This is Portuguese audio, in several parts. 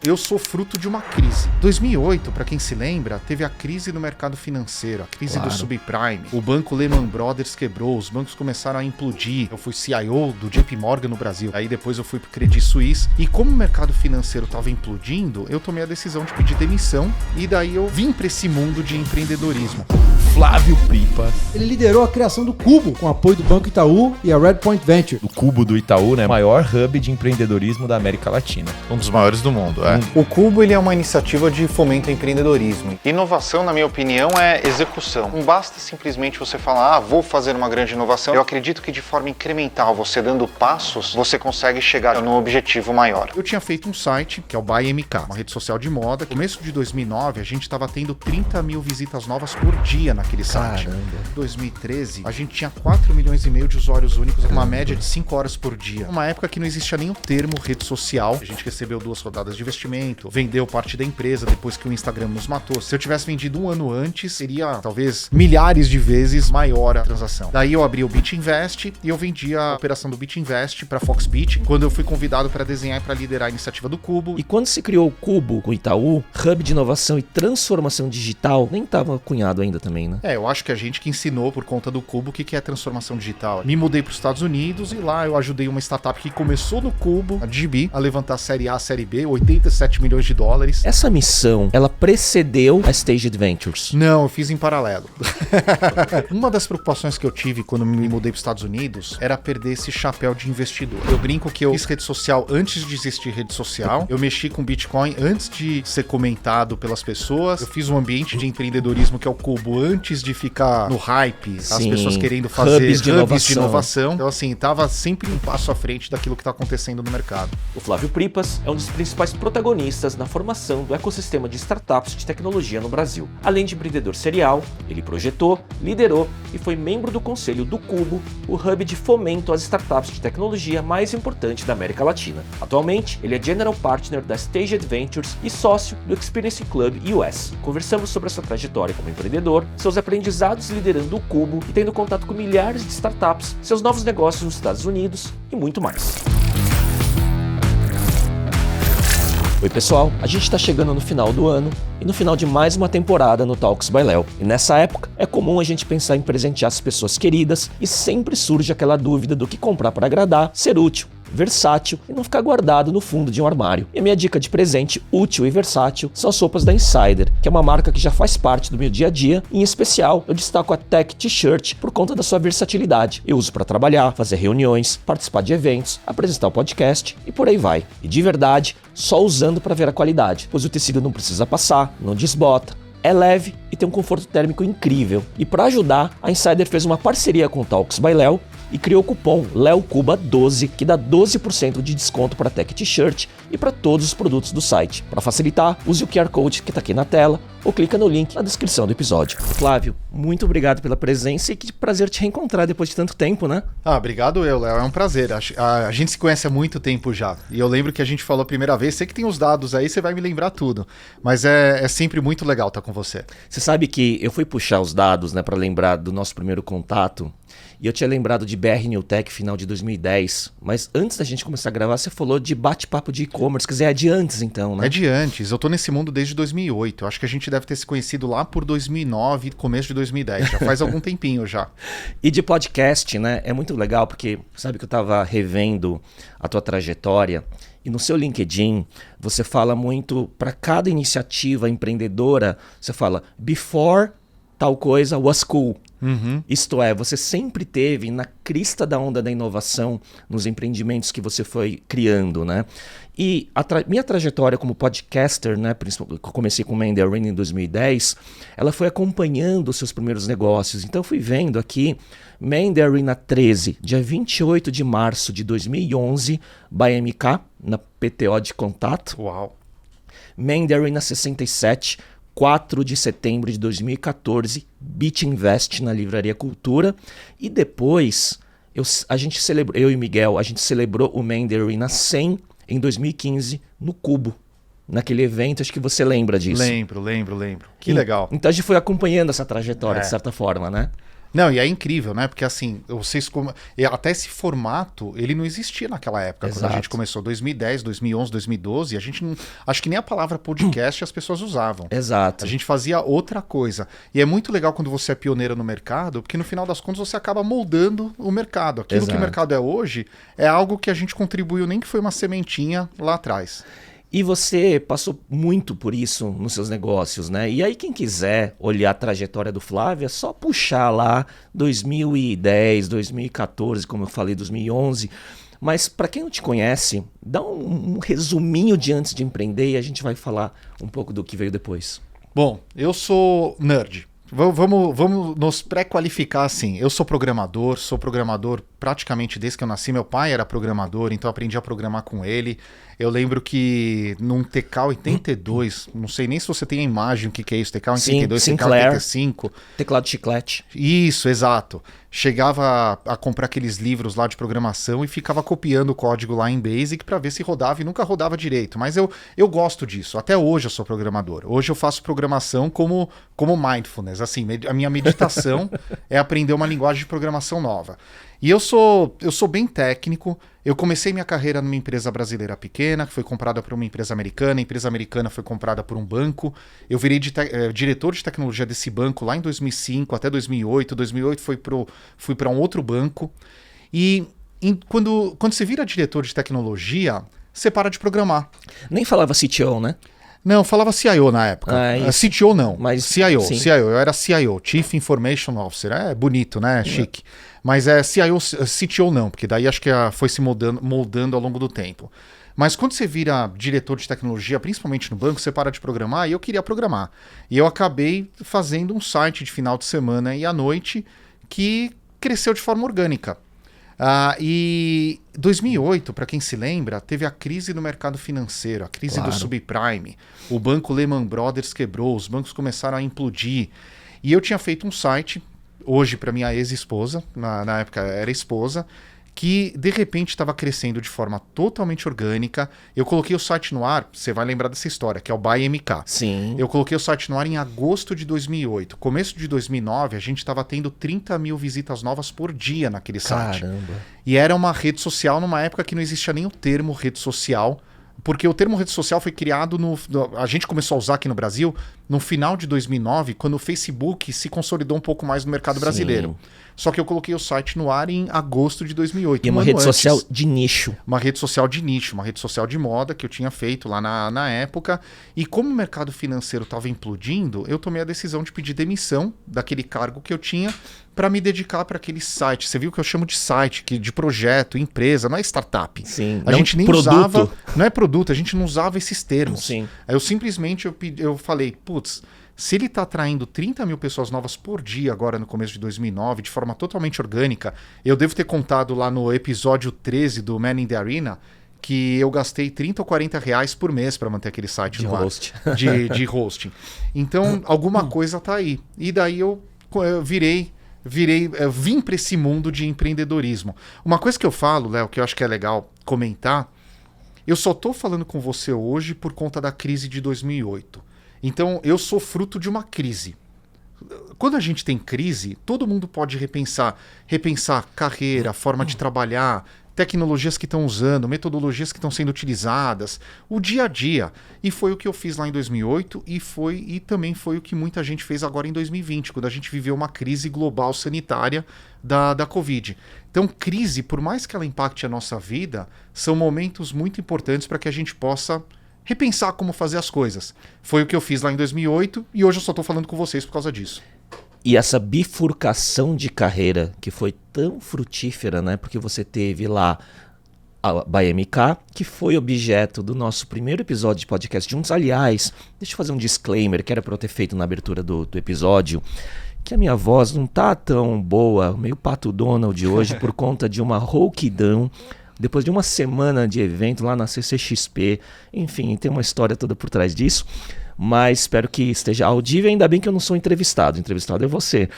eu sou fruto de uma crise. 2008, para quem se lembra, teve a crise no mercado financeiro, a crise do subprime. O banco Lehman Brothers quebrou, os bancos começaram a implodir. Eu fui CIO do JP Morgan no Brasil. Aí depois eu fui pro Credit Suisse. E como o mercado financeiro estava implodindo, eu tomei a decisão de pedir demissão. E daí eu vim para esse mundo de empreendedorismo. Flávio Pripas. Ele liderou a criação do Cubo, com apoio do Banco Itaú e a Redpoint Venture. O Cubo do Itaú, né? O maior hub de empreendedorismo da América Latina. Um dos maiores do mundo, é. O Cubo, ele é uma iniciativa de fomento ao empreendedorismo. Inovação, na minha opinião, é execução. Não basta simplesmente você falar, vou fazer uma grande inovação. Eu acredito que de forma incremental, você dando passos, você consegue chegar num objetivo maior. Eu tinha feito um site, que é o BuyMK, uma rede social de moda. No começo de 2009, a gente estava tendo 30 mil visitas novas por dia naquele site. Caramba. Em 2013, a gente tinha 4 milhões e meio de usuários únicos, uma média de 5 horas por dia. Uma época que não existia nem o termo rede social. A gente recebeu 2 rodadas de investimento, vendeu parte da empresa depois que o Instagram nos matou. Se eu tivesse vendido um ano antes, seria talvez milhares de vezes maior a transação. Daí eu abri o BitInvest e eu vendi a operação do BitInvest para Foxbit, quando eu fui convidado para desenhar e para liderar a iniciativa do Cubo. E quando se criou o Cubo com o Itaú, hub de inovação e transformação digital, nem estava cunhado ainda também, né? Eu acho que a gente que ensinou por conta do Cubo o que é transformação digital. Me mudei para os Estados Unidos e lá eu ajudei uma startup que começou no Cubo, a DB, a levantar a série A, a série B, 87 milhões de dólares. Essa missão, ela precedeu a Staged Ventures? Não, eu fiz em paralelo. Uma das preocupações que eu tive quando me mudei para os Estados Unidos era perder esse chapéu de investidor. Eu brinco que eu fiz rede social antes de existir rede social, eu mexi com Bitcoin antes de ser comentado pelas pessoas, eu fiz um ambiente de empreendedorismo que é o Cubo antes de ficar no hype, as pessoas querendo fazer hubs de inovação. Então assim, tava sempre um passo à frente daquilo que tá acontecendo no mercado. O Flávio Pripas é um dos principais protagonistas na formação do ecossistema de startups de tecnologia no Brasil. Além de empreendedor serial, ele projetou, liderou e foi membro do conselho do Cubo, o hub de fomento às startups de tecnologia mais importante da América Latina. Atualmente, ele é General Partner da Staged Ventures e sócio do Experience Club US. Conversamos sobre a sua trajetória como empreendedor, seus aprendizados liderando o Cubo e tendo contato com milhares de startups, seus novos negócios nos Estados Unidos e muito mais. Oi pessoal, a gente está chegando no final do ano e no final de mais uma temporada no Talks by Léo. E nessa época é comum a gente pensar em presentear as pessoas queridas e sempre surge aquela dúvida do que comprar para agradar, ser útil, versátil e não ficar guardado no fundo de um armário. E a minha dica de presente útil e versátil são as roupas da Insider, que é uma marca que já faz parte do meu dia a dia. Em especial, eu destaco a Tech T-Shirt por conta da sua versatilidade. Eu uso para trabalhar, fazer reuniões, participar de eventos, apresentar o podcast e por aí vai. E de verdade, só usando para ver a qualidade, pois o tecido não precisa passar, não desbota, é leve e tem um conforto térmico incrível. E para ajudar, a Insider fez uma parceria com o Talks by Léo e criou o cupom LEOCUBA12, que dá 12% de desconto para a Tech T-Shirt e para todos os produtos do site. Para facilitar, use o QR Code que está aqui na tela ou clica no link na descrição do episódio. Flávio, muito obrigado pela presença e que prazer te reencontrar depois de tanto tempo, né? Obrigado Léo, é um prazer. A gente se conhece há muito tempo já. E eu lembro que a gente falou a primeira vez, sei que tem os dados aí, você vai me lembrar tudo. Mas é sempre muito legal estar com você. Você sabe que eu fui puxar os dados, né, para lembrar do nosso primeiro contato. E eu tinha lembrado de BR New Tech final de 2010, mas antes da gente começar a gravar, você falou de bate-papo de e-commerce, quer dizer, é de antes então, né? É de antes, eu tô nesse mundo desde 2008, eu acho que a gente deve ter se conhecido lá por 2009, começo de 2010, já faz algum tempinho já. E de podcast, né, é muito legal porque, sabe que eu tava revendo a tua trajetória e no seu LinkedIn você fala muito, para cada iniciativa empreendedora, você fala, before tal coisa was cool. Uhum. Isto é, você sempre teve na crista da onda da inovação nos empreendimentos que você foi criando, né? E minha trajetória como podcaster, né, principalmente, eu comecei com o Mandarin em 2010, ela foi acompanhando os seus primeiros negócios. Então eu fui vendo aqui Mandarin na 13, dia 28 de março de 2011, BuyMK, na PTO de contato. Uau! Mandarin na 67, 4 de setembro de 2014, BitInvest na Livraria Cultura. E depois, a gente celebrou, eu e Miguel, a gente celebrou o Mandarin na 100 em 2015 no Cubo. Naquele evento, acho que você lembra disso. Lembro. Que legal. Então a gente foi acompanhando essa trajetória, de certa forma, né? Não, e é incrível, né? Porque assim, até esse formato, ele não existia naquela época, quando a gente começou, 2010, 2011, 2012, a gente não... Acho que nem a palavra podcast as pessoas usavam. Exato. A gente fazia outra coisa. E é muito legal quando você é pioneiro no mercado, porque no final das contas você acaba moldando o mercado. Aquilo que o mercado é hoje é algo que a gente contribuiu, nem que foi uma sementinha lá atrás. E você passou muito por isso nos seus negócios, né? E aí quem quiser olhar a trajetória do Flávio, é só puxar lá 2010, 2014, como eu falei, 2011. Mas para quem não te conhece, dá um resuminho de antes de empreender e a gente vai falar um pouco do que veio depois. Bom, eu sou nerd. Vamos nos pré-qualificar assim. Eu sou programador praticamente desde que eu nasci. Meu pai era programador, então eu aprendi a programar com ele. Eu lembro que num TK-82, não sei nem se você tem a imagem, o que é isso, TK-82, TK-85. Teclado chiclete. Isso, exato. Chegava a comprar aqueles livros lá de programação e ficava copiando o código lá em Basic para ver se rodava e nunca rodava direito. Mas eu gosto disso. Até hoje eu sou programador. Hoje eu faço programação como mindfulness. Assim, a minha meditação é aprender uma linguagem de programação nova. E eu sou bem técnico. Eu comecei minha carreira numa empresa brasileira pequena, que foi comprada por uma empresa americana. A empresa americana foi comprada por um banco. Eu virei diretor de tecnologia desse banco lá em 2005 até 2008. 2008 fui para um outro banco. E quando você vira diretor de tecnologia, você para de programar. Nem falava CTO, né? Não, falava CIO na época. CTO não, mas CIO. Sim. CIO, eu era CIO, Chief Information Officer. É bonito, né? Chique. Mas CTO não, porque daí acho que foi se moldando ao longo do tempo. Mas quando você vira diretor de tecnologia, principalmente no banco, você para de programar, e eu queria programar. E eu acabei fazendo um site de final de semana e à noite que cresceu de forma orgânica. E 2008, para quem se lembra, teve a crise do mercado financeiro, a crise do subprime. O banco Lehman Brothers quebrou, os bancos começaram a implodir. E eu tinha feito um site, hoje para minha ex-esposa, na época era esposa, que de repente estava crescendo de forma totalmente orgânica. Eu coloquei o site no ar, você vai lembrar dessa história, que é o BuyMK. Sim. Eu coloquei o site no ar em agosto de 2008. Começo de 2009, a gente estava tendo 30 mil visitas novas por dia naquele site. Caramba. E era uma rede social numa época que não existia nem o termo rede social, porque o termo rede social foi criado a gente começou a usar aqui no Brasil no final de 2009, quando o Facebook se consolidou um pouco mais no mercado brasileiro. Só que eu coloquei o site no ar em agosto de 2008. E uma rede social de nicho. Uma rede social de nicho, uma rede social de moda que eu tinha feito lá na época. E como o mercado financeiro estava implodindo, eu tomei a decisão de pedir demissão daquele cargo que eu tinha para me dedicar para aquele site. Você viu que eu chamo de site, de projeto, empresa, não é startup. Sim. A gente nem usava, não é produto, a gente não usava esses termos. Sim. Aí eu simplesmente eu falei, putz, se ele está atraindo 30 mil pessoas novas por dia agora no começo de 2009, de forma totalmente orgânica, eu devo ter contado lá no episódio 13 do Man in the Arena que eu gastei 30 ou 40 reais por mês para manter aquele site no ar. De hosting. Então, alguma coisa tá aí. E daí eu vim para esse mundo de empreendedorismo. Uma coisa que eu falo, Léo, que eu acho que é legal comentar, eu só tô falando com você hoje por conta da crise de 2008. Então, eu sou fruto de uma crise. Quando a gente tem crise, todo mundo pode repensar carreira, forma de trabalhar, tecnologias que estão usando, metodologias que estão sendo utilizadas, o dia a dia. E foi o que eu fiz lá em 2008 e também foi o que muita gente fez agora em 2020, quando a gente viveu uma crise global sanitária da Covid. Então, crise, por mais que ela impacte a nossa vida, são momentos muito importantes para que a gente possa repensar como fazer as coisas. Foi o que eu fiz lá em 2008 e hoje eu só estou falando com vocês por causa disso. E essa bifurcação de carreira que foi tão frutífera, né? Porque você teve lá a BuyMK, que foi objeto do nosso primeiro episódio de podcast juntos. Aliás, deixa eu fazer um disclaimer que era para eu ter feito na abertura do episódio, que a minha voz não tá tão boa, meio Pato Donald hoje, por conta de uma rouquidão. Depois de uma semana de evento lá na CCXP, enfim, tem uma história toda por trás disso, mas espero que esteja audível, ainda bem que eu não sou entrevistado é você.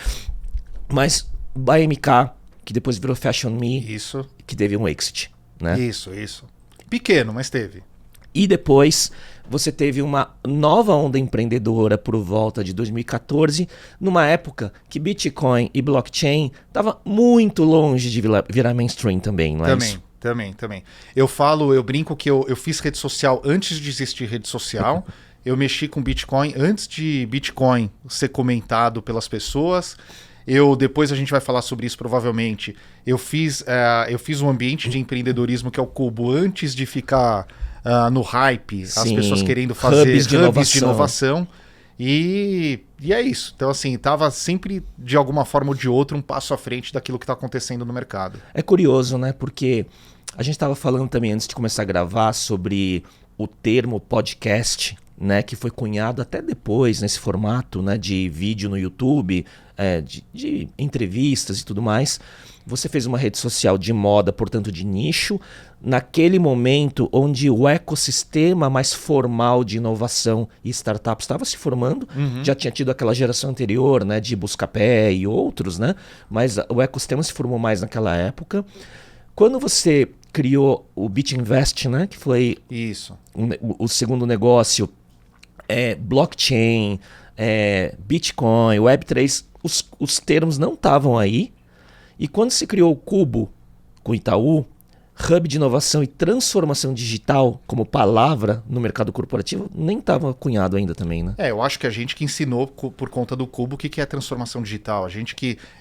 Mas BuyMK, que depois virou Fashion Me, Isso. que teve um exit, né? Isso. Pequeno, mas teve. E depois você teve uma nova onda empreendedora por volta de 2014, numa época que Bitcoin e blockchain estava muito longe de virar mainstream também, não é isso? Também. Eu brinco que eu fiz rede social antes de existir rede social. Eu mexi com Bitcoin antes de Bitcoin ser comentado pelas pessoas. Depois a gente vai falar sobre isso provavelmente. Eu fiz um ambiente de empreendedorismo que é o Cubo antes de ficar no hype, Sim, as pessoas querendo fazer hubs de inovação. E é isso. Então, assim, estava sempre, de alguma forma ou de outra, um passo à frente daquilo que está acontecendo no mercado. É curioso, né? Porque a gente estava falando também antes de começar a gravar sobre o termo podcast, né, que foi cunhado até depois nesse formato, né, de vídeo no YouTube, de entrevistas e tudo mais. Você fez uma rede social de moda, portanto de nicho, naquele momento onde o ecossistema mais formal de inovação e startups estava se formando. Já tinha tido aquela geração anterior, né, de Buscapé e outros, né, mas o ecossistema se formou mais naquela época. Quando você criou o BitInvest, né, que foi Isso. o segundo negócio, blockchain, Bitcoin, Web3, os termos não estavam aí. E quando se criou o Cubo com o Itaú, hub de inovação e transformação digital como palavra no mercado corporativo, nem estava cunhado ainda também, né? Eu acho que a gente que ensinou por conta do Cubo o que é transformação digital.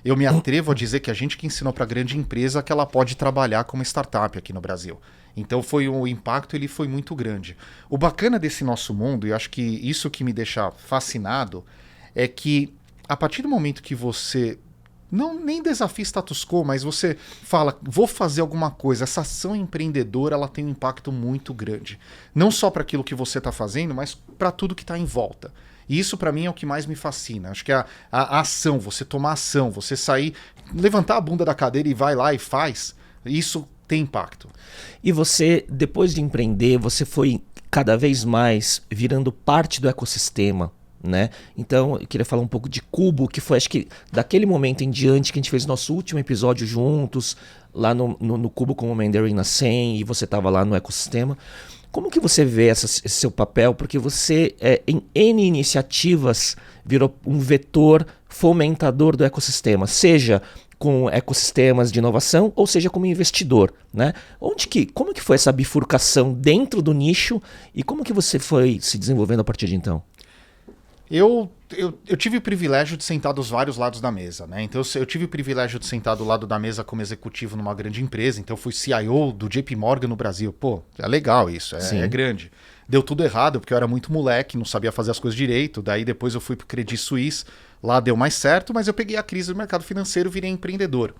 Eu me atrevo a dizer que a gente que ensinou para a grande empresa que ela pode trabalhar como startup aqui no Brasil. Então o impacto ele foi muito grande. O bacana desse nosso mundo, e acho que isso que me deixa fascinado, é que a partir do momento que você nem desafia status quo, mas você fala, vou fazer alguma coisa, essa ação empreendedora ela tem um impacto muito grande. Não só para aquilo que você está fazendo, mas para tudo que está em volta. E isso para mim é o que mais me fascina. Acho que a ação, você tomar ação, você sair, levantar a bunda da cadeira e vai lá e faz, isso tem impacto. E você, depois de empreender, você foi cada vez mais virando parte do ecossistema, né? Então, eu queria falar um pouco de Cubo, que foi, acho que, daquele momento em diante que a gente fez nosso último episódio juntos, lá no Cubo com o Mandarin na 100, e você estava lá no ecossistema. Como que você vê esse seu papel? Porque você, em N iniciativas, virou um vetor fomentador do ecossistema, seja com ecossistemas de inovação, ou seja, como investidor, né? Como que foi essa bifurcação dentro do nicho e como que você foi se desenvolvendo a partir de então? Eu tive o privilégio de sentar dos vários lados da mesa, né? Então eu tive o privilégio de sentar do lado da mesa como executivo numa grande empresa. Então eu fui CIO do JP Morgan no Brasil. Pô, é legal isso, é grande. Deu tudo errado, porque eu era muito moleque, não sabia fazer as coisas direito. Daí depois eu fui pro Credit Suisse, lá deu mais certo, mas eu peguei a crise do mercado financeiro e virei empreendedor.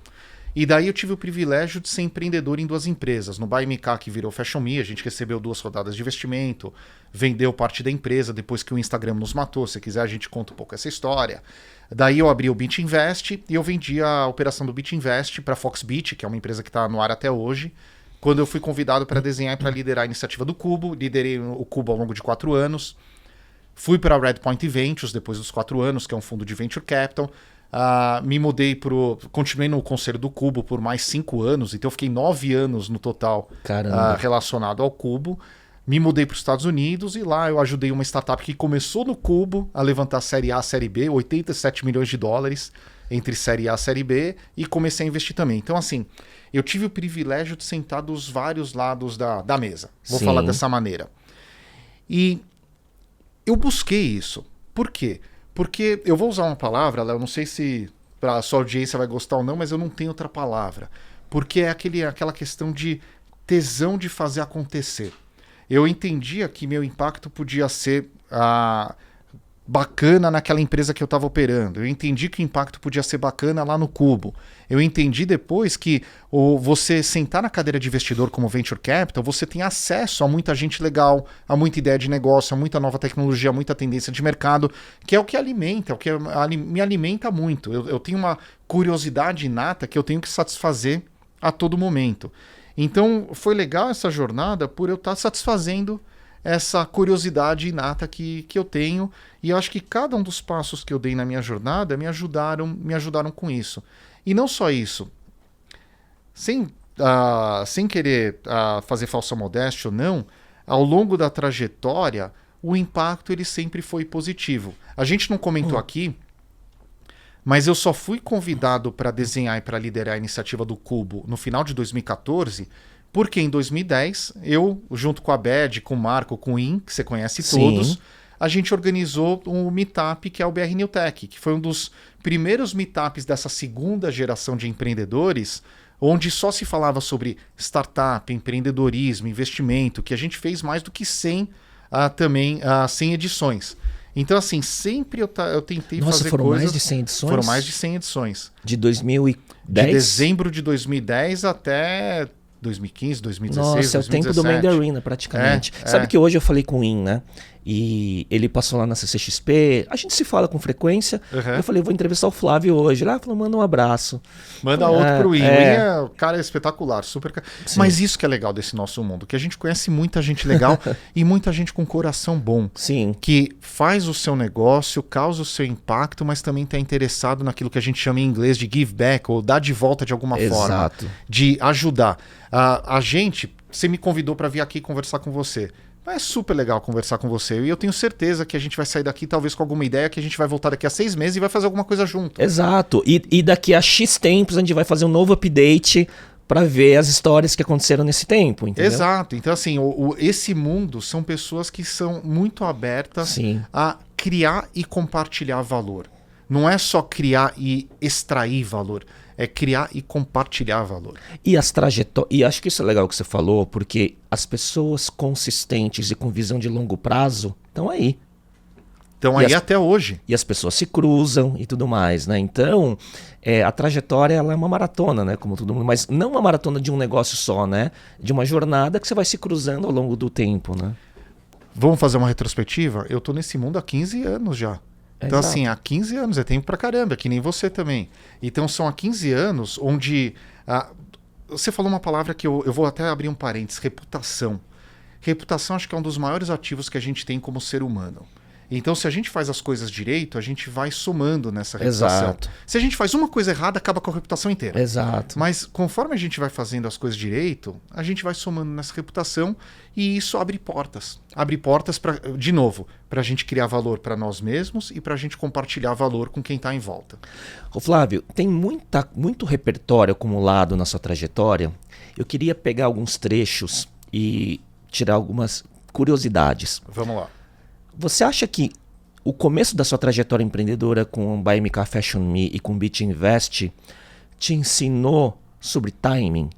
E daí eu tive o privilégio de ser empreendedor em duas empresas. No BuyMK, que virou Fashion Me, a gente recebeu 2 rodadas de investimento, vendeu parte da empresa depois que o Instagram nos matou. Se quiser, a gente conta um pouco essa história. Daí eu abri o BitInvest e eu vendi a operação do BitInvest para a Foxbit, que é uma empresa que está no ar até hoje. Quando eu fui convidado para desenhar e para liderar a iniciativa do Cubo, liderei o Cubo ao longo de 4 anos. Fui para a Redpoint Ventures depois dos 4 anos, que é um fundo de venture capital. Me mudei continuei no conselho do Cubo por mais 5 anos, então eu fiquei 9 anos no total relacionado ao Cubo. Me mudei para os Estados Unidos e lá eu ajudei uma startup que começou no Cubo a levantar Série A, Série B, 87 milhões de dólares entre Série A e Série B, e comecei a investir também. Então, assim, eu tive o privilégio de sentar dos vários lados da mesa. Vou falar dessa maneira. E eu busquei isso. Por quê? Porque eu vou usar uma palavra, Léo, não sei se a sua audiência vai gostar ou não, mas eu não tenho outra palavra. Porque é aquela questão de tesão de fazer acontecer. Eu entendia que meu impacto podia ser bacana naquela empresa que eu estava operando. Eu entendi que o impacto podia ser bacana lá no Cubo. Eu entendi depois que você sentar na cadeira de investidor como Venture Capital, você tem acesso a muita gente legal, a muita ideia de negócio, a muita nova tecnologia, a muita tendência de mercado, que é o que alimenta, o que me alimenta muito. Eu tenho uma curiosidade inata que eu tenho que satisfazer a todo momento. Então foi legal essa jornada por eu estar satisfazendo essa curiosidade inata que eu tenho, e eu acho que cada um dos passos que eu dei na minha jornada me ajudaram com isso. E não só isso, sem querer fazer falsa modéstia ou não, ao longo da trajetória, o impacto ele sempre foi positivo. A gente não comentou aqui, mas eu só fui convidado para desenhar e para liderar a iniciativa do Cubo no final de 2014, porque em 2010, eu, junto com a Bed, com o Marco, com o In, que você conhece todos, a gente organizou um meetup que é o BR New Tech, que foi um dos primeiros meetups dessa segunda geração de empreendedores, onde só se falava sobre startup, empreendedorismo, investimento, que a gente fez mais do que 100 edições. Então, assim, sempre eu tentei fazer foram coisas... mais de 100 edições? Foram mais de 100 edições. De 2010? De dezembro de 2010 até 2015, 2016, Nossa, 2017. é o tempo do Mandarina, praticamente. Sabe que hoje eu falei com o In, né? E ele passou lá na CCXP, a gente se fala com frequência. Eu falei, vou entrevistar o Flávio hoje. Ele falou, manda um abraço. Manda outro pro In. O cara é espetacular, super. Mas isso que é legal desse nosso mundo, que a gente conhece muita gente legal e muita gente com coração bom. Sim. Que faz o seu negócio, causa o seu impacto, mas também está interessado naquilo que a gente chama em inglês de give back, ou dar de volta de alguma forma. De ajudar. A gente, você me convidou para vir aqui conversar com você. É super legal conversar com você. E eu tenho certeza que a gente vai sair daqui talvez com alguma ideia, que a gente vai voltar daqui a 6 meses e vai fazer alguma coisa junto. Exato. E daqui a X tempos a gente vai fazer um novo update para ver as histórias que aconteceram nesse tempo, entendeu? Exato. Então, assim, esse mundo são pessoas que são muito abertas a criar e compartilhar valor. Não é só criar e extrair valor. É criar e compartilhar valor. E as trajetórias. E acho que isso é legal que você falou, porque as pessoas consistentes e com visão de longo prazo estão aí. Estão aí até hoje. E as pessoas se cruzam e tudo mais, né? Então, a trajetória ela é uma maratona, né? Como todo mundo. Mas não uma maratona de um negócio só, né? De uma jornada que você vai se cruzando ao longo do tempo, né? Vamos fazer uma retrospectiva? Eu tô nesse mundo há 15 anos já. Então, assim, há 15 anos é tempo pra caramba, que nem você também. Então, são há 15 anos onde... você falou uma palavra que eu vou até abrir um parênteses, reputação. Reputação acho que é um dos maiores ativos que a gente tem como ser humano. Então, se a gente faz as coisas direito, a gente vai somando nessa reputação. Exato. Se a gente faz uma coisa errada, acaba com a reputação inteira. Exato. Mas conforme a gente vai fazendo as coisas direito, a gente vai somando nessa reputação e isso abre portas. Abre portas, de novo, para a gente criar valor para nós mesmos e para a gente compartilhar valor com quem está em volta. Ô Flávio, tem muito repertório acumulado na sua trajetória. Eu queria pegar alguns trechos e tirar algumas curiosidades. Vamos lá. Você acha que o começo da sua trajetória empreendedora com o Buy MK Fashion Me e com o Bit Invest te ensinou sobre timing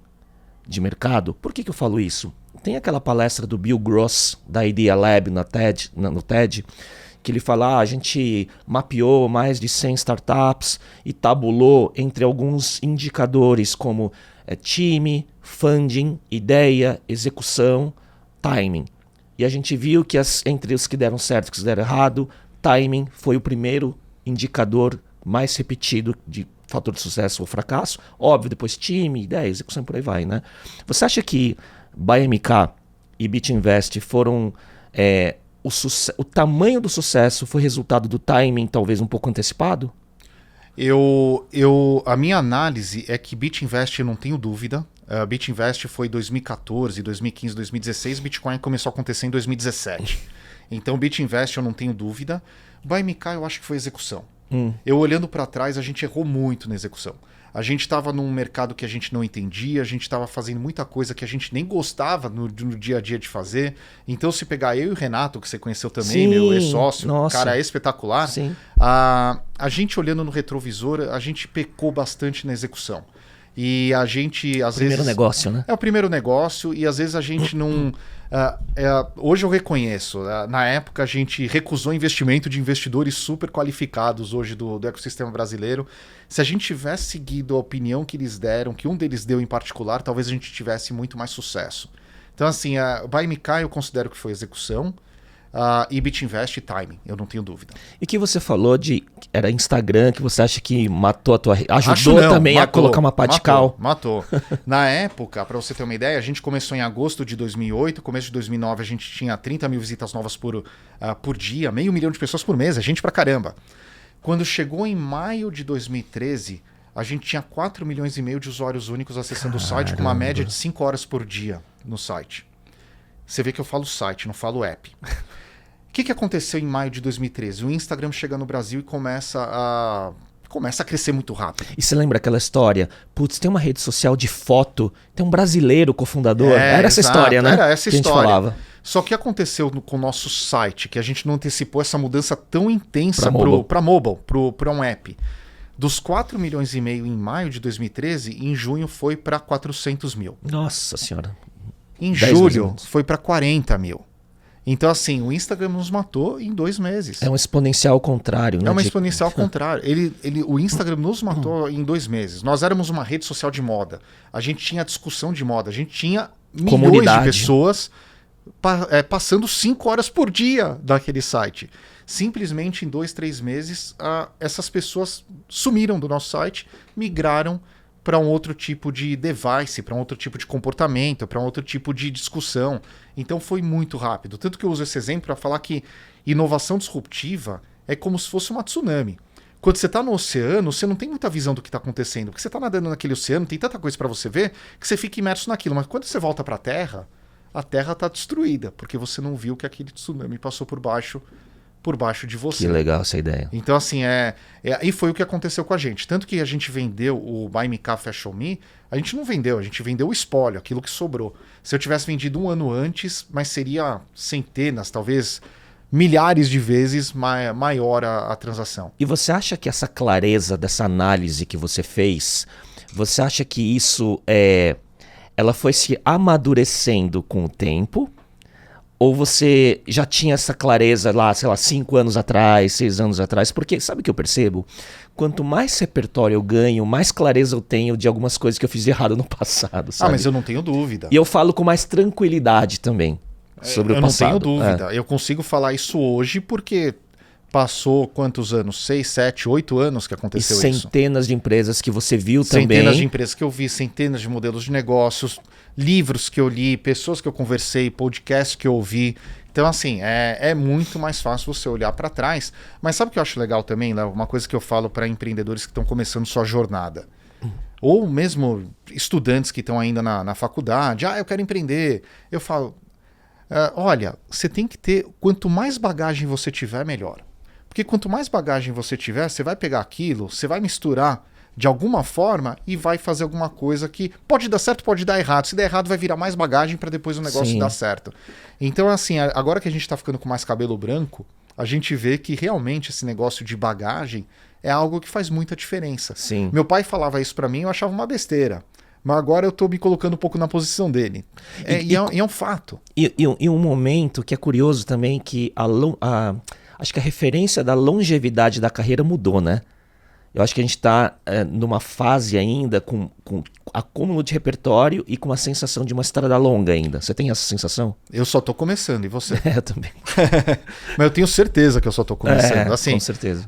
de mercado? Por que eu falo isso? Tem aquela palestra do Bill Gross, da Idea Lab no TED, que ele fala, a gente mapeou mais de 100 startups e tabulou entre alguns indicadores como time, funding, ideia, execução, timing. E a gente viu que entre os que deram certo e os que deram errado, timing foi o primeiro indicador mais repetido de fator de sucesso ou fracasso. Óbvio, depois time, ideia, execução e por aí vai, né? Você acha que Buy MK e Bit Invest foram... o tamanho do sucesso foi resultado do timing talvez um pouco antecipado? A minha análise é que Bit Invest, eu não tenho dúvida. Bit Invest foi 2014, 2015, 2016. Bitcoin começou a acontecer em 2017. Então, Bit Invest eu não tenho dúvida. Buy MK eu acho que foi execução. Eu olhando para trás, a gente errou muito na execução. A gente estava num mercado que a gente não entendia, a gente estava fazendo muita coisa que a gente nem gostava no dia a dia de fazer. Então, se pegar eu e o Renato, que você conheceu também, meu ex-sócio, cara é espetacular. Sim. A gente olhando no retrovisor, a gente pecou bastante na execução. E a gente, às vezes... Primeiro negócio, né? É o primeiro negócio e às vezes a gente não... hoje eu reconheço, na época a gente recusou investimento de investidores super qualificados hoje do ecossistema brasileiro. Se a gente tivesse seguido a opinião que eles deram, que um deles deu em particular, talvez a gente tivesse muito mais sucesso. Então assim, o Buy MK eu considero que foi execução. E Bit Invest e timing, eu não tenho dúvida. E que você falou era Instagram, que você acha que matou a tua... Ajudou também a colocar uma pá de cal? Matou. Na época, para você ter uma ideia, a gente começou em agosto de 2008, começo de 2009 a gente tinha 30 mil visitas novas por dia, 500 mil de pessoas por mês, é gente pra caramba. Quando chegou em maio de 2013, a gente tinha 4,5 milhões de usuários únicos acessando o site, com uma média de 5 horas por dia no site. Você vê que eu falo site, não falo app. O que aconteceu em maio de 2013? O Instagram chega no Brasil e começa a crescer muito rápido. E você lembra aquela história? Putz, tem uma rede social de foto, tem um brasileiro cofundador. Era essa história, né? Era essa que história. A gente falava. Só que aconteceu com o nosso site, que a gente não antecipou essa mudança tão intensa Pra mobile, para um app. Dos 4,5 milhões em maio de 2013, em junho foi para 400 mil. Nossa senhora. Em julho foi para 40 mil. Então, assim, o Instagram nos matou em 2 meses. É um exponencial ao contrário, né? É uma exponencial ao contrário. O Instagram nos matou em 2 meses. Nós éramos uma rede social de moda. A gente tinha discussão de moda. A gente tinha milhões de pessoas passando 5 horas por dia daquele site. Simplesmente em 2, 3 meses, essas pessoas sumiram do nosso site, migraram para um outro tipo de device, para um outro tipo de comportamento, para um outro tipo de discussão. Então foi muito rápido. Tanto que eu uso esse exemplo para falar que inovação disruptiva é como se fosse uma tsunami. Quando você está no oceano, você não tem muita visão do que está acontecendo, porque você está nadando naquele oceano, tem tanta coisa para você ver, que você fica imerso naquilo. Mas quando você volta para a Terra está destruída, porque você não viu que aquele tsunami passou por baixo de você. Que legal essa ideia. Então, assim, e foi o que aconteceu com a gente. Tanto que a gente vendeu o Buy Me Car Fashion Me, a gente não vendeu, a gente vendeu o espólio, aquilo que sobrou. Se eu tivesse vendido 1 ano antes, mas seria centenas, talvez milhares de vezes maior a transação. E você acha que essa clareza dessa análise que você fez, você acha que isso ela foi se amadurecendo com o tempo? Ou você já tinha essa clareza lá, sei lá, 5 anos atrás, 6 anos atrás? Porque sabe o que eu percebo? Quanto mais repertório eu ganho, mais clareza eu tenho de algumas coisas que eu fiz de errado no passado, sabe? Mas eu não tenho dúvida. E eu falo com mais tranquilidade também sobre o passado. Eu não tenho dúvida. Eu consigo falar isso hoje porque passou quantos anos? 6, 7, 8 anos que aconteceu isso. E centenas de empresas que você viu também. Centenas de empresas que eu vi, centenas de modelos de negócios, livros que eu li, pessoas que eu conversei, podcasts que eu ouvi. Então, assim, é muito mais fácil você olhar para trás. Mas sabe o que eu acho legal também, Léo? Uma coisa que eu falo para empreendedores que estão começando sua jornada. Ou mesmo estudantes que estão ainda na faculdade. Eu quero empreender. Eu falo, olha, você tem que ter... Quanto mais bagagem você tiver, melhor. Porque quanto mais bagagem você tiver, você vai pegar aquilo, você vai misturar de alguma forma e vai fazer alguma coisa que pode dar certo, pode dar errado. Se der errado, vai virar mais bagagem para depois o negócio dar certo. Então, assim, agora que a gente está ficando com mais cabelo branco, a gente vê que realmente esse negócio de bagagem é algo que faz muita diferença. Sim. Meu pai falava isso para mim, eu achava uma besteira. Mas agora eu tô me colocando um pouco na posição dele. E é um fato. E um momento que é curioso também, que acho que a referência da longevidade da carreira mudou, né? Eu acho que a gente está numa fase ainda com acúmulo de repertório e com uma sensação de uma estrada longa ainda. Você tem essa sensação? Eu só tô começando, e você? Eu também. Mas eu tenho certeza que eu só tô começando. Assim, com certeza.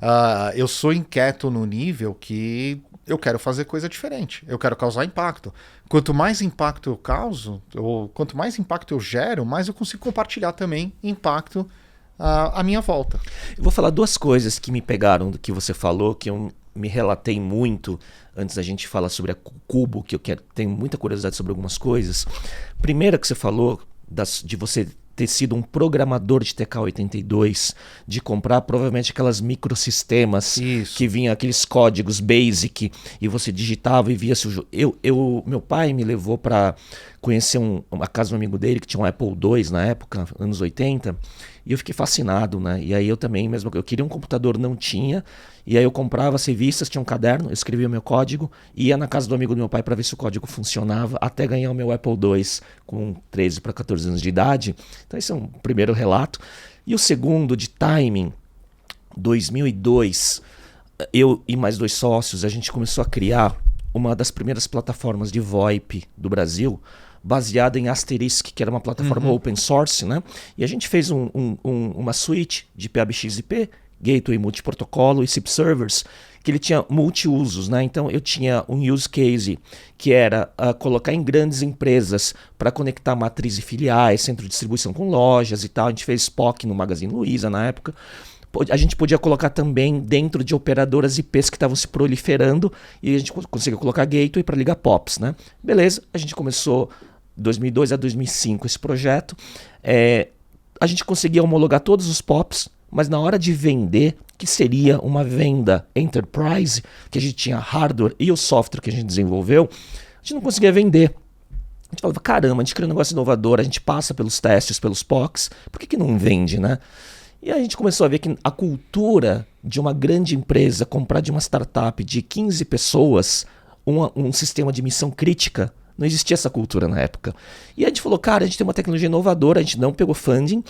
Eu sou inquieto no nível que eu quero fazer coisa diferente. Eu quero causar impacto. Quanto mais impacto eu causo, ou quanto mais impacto eu gero, mais eu consigo compartilhar também impacto à minha volta. Eu vou falar 2 coisas que me pegaram do que você falou, que eu me relatei muito antes da gente falar sobre a Cubo, que eu tenho muita curiosidade sobre algumas coisas. Primeira que você falou de você ter sido um programador de TK-82, de comprar provavelmente aquelas microsistemas que vinham aqueles códigos basic e você digitava e via se o meu pai me levou para conhecer uma casa de um amigo dele que tinha um Apple II na época, anos 80, e eu fiquei fascinado, né? E aí eu também, mesmo eu queria um computador, não tinha, e aí eu comprava as revistas, tinha um caderno, eu escrevia o meu código, ia na casa do amigo do meu pai para ver se o código funcionava, até ganhar o meu Apple II com 13 para 14 anos de idade. Então esse é um primeiro relato. E o segundo, de timing, 2002, eu e mais 2 sócios, a gente começou a criar uma das primeiras plataformas de VoIP do Brasil, baseada em Asterisk, que era uma plataforma open source, né? E a gente fez uma suite de PBX-IP, Gateway Multiprotocolo e SIP Servers, que ele tinha multi-usos, né? Então eu tinha um use case que era colocar em grandes empresas para conectar matriz e filiais, centro de distribuição com lojas e tal. A gente fez POC no Magazine Luiza na época. A gente podia colocar também dentro de operadoras IPs que estavam se proliferando e a gente conseguia colocar gateway para ligar POPs, né? Beleza, a gente começou 2002 a 2005 esse projeto. A gente conseguia homologar todos os POPs, mas na hora de vender, que seria uma venda enterprise, que a gente tinha hardware e o software que a gente desenvolveu, a gente não conseguia vender. A gente falava, caramba, a gente cria um negócio inovador, a gente passa pelos testes, pelos POCs, por que não vende, né? E a gente começou a ver que a cultura de uma grande empresa comprar de uma startup de 15 pessoas um sistema de missão crítica, não existia essa cultura na época. E a gente falou, cara, a gente tem uma tecnologia inovadora, a gente não pegou funding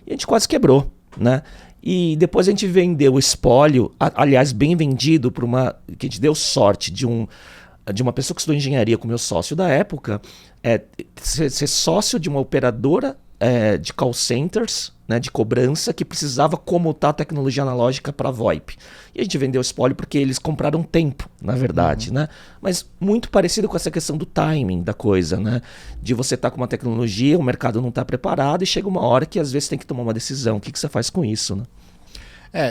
e a gente quase quebrou, né? E depois a gente vendeu o espólio, aliás, bem vendido, que a gente deu sorte de uma pessoa que estudou engenharia com meu sócio da época, ser sócio de uma operadora de call centers, né, de cobrança, que precisava comutar a tecnologia analógica para VoIP. E a gente vendeu o espólio porque eles compraram tempo, na verdade, né? Mas muito parecido com essa questão do timing da coisa, né? De você estar com uma tecnologia, o mercado não está preparado e chega uma hora que às vezes tem que tomar uma decisão. O que você faz com isso, né?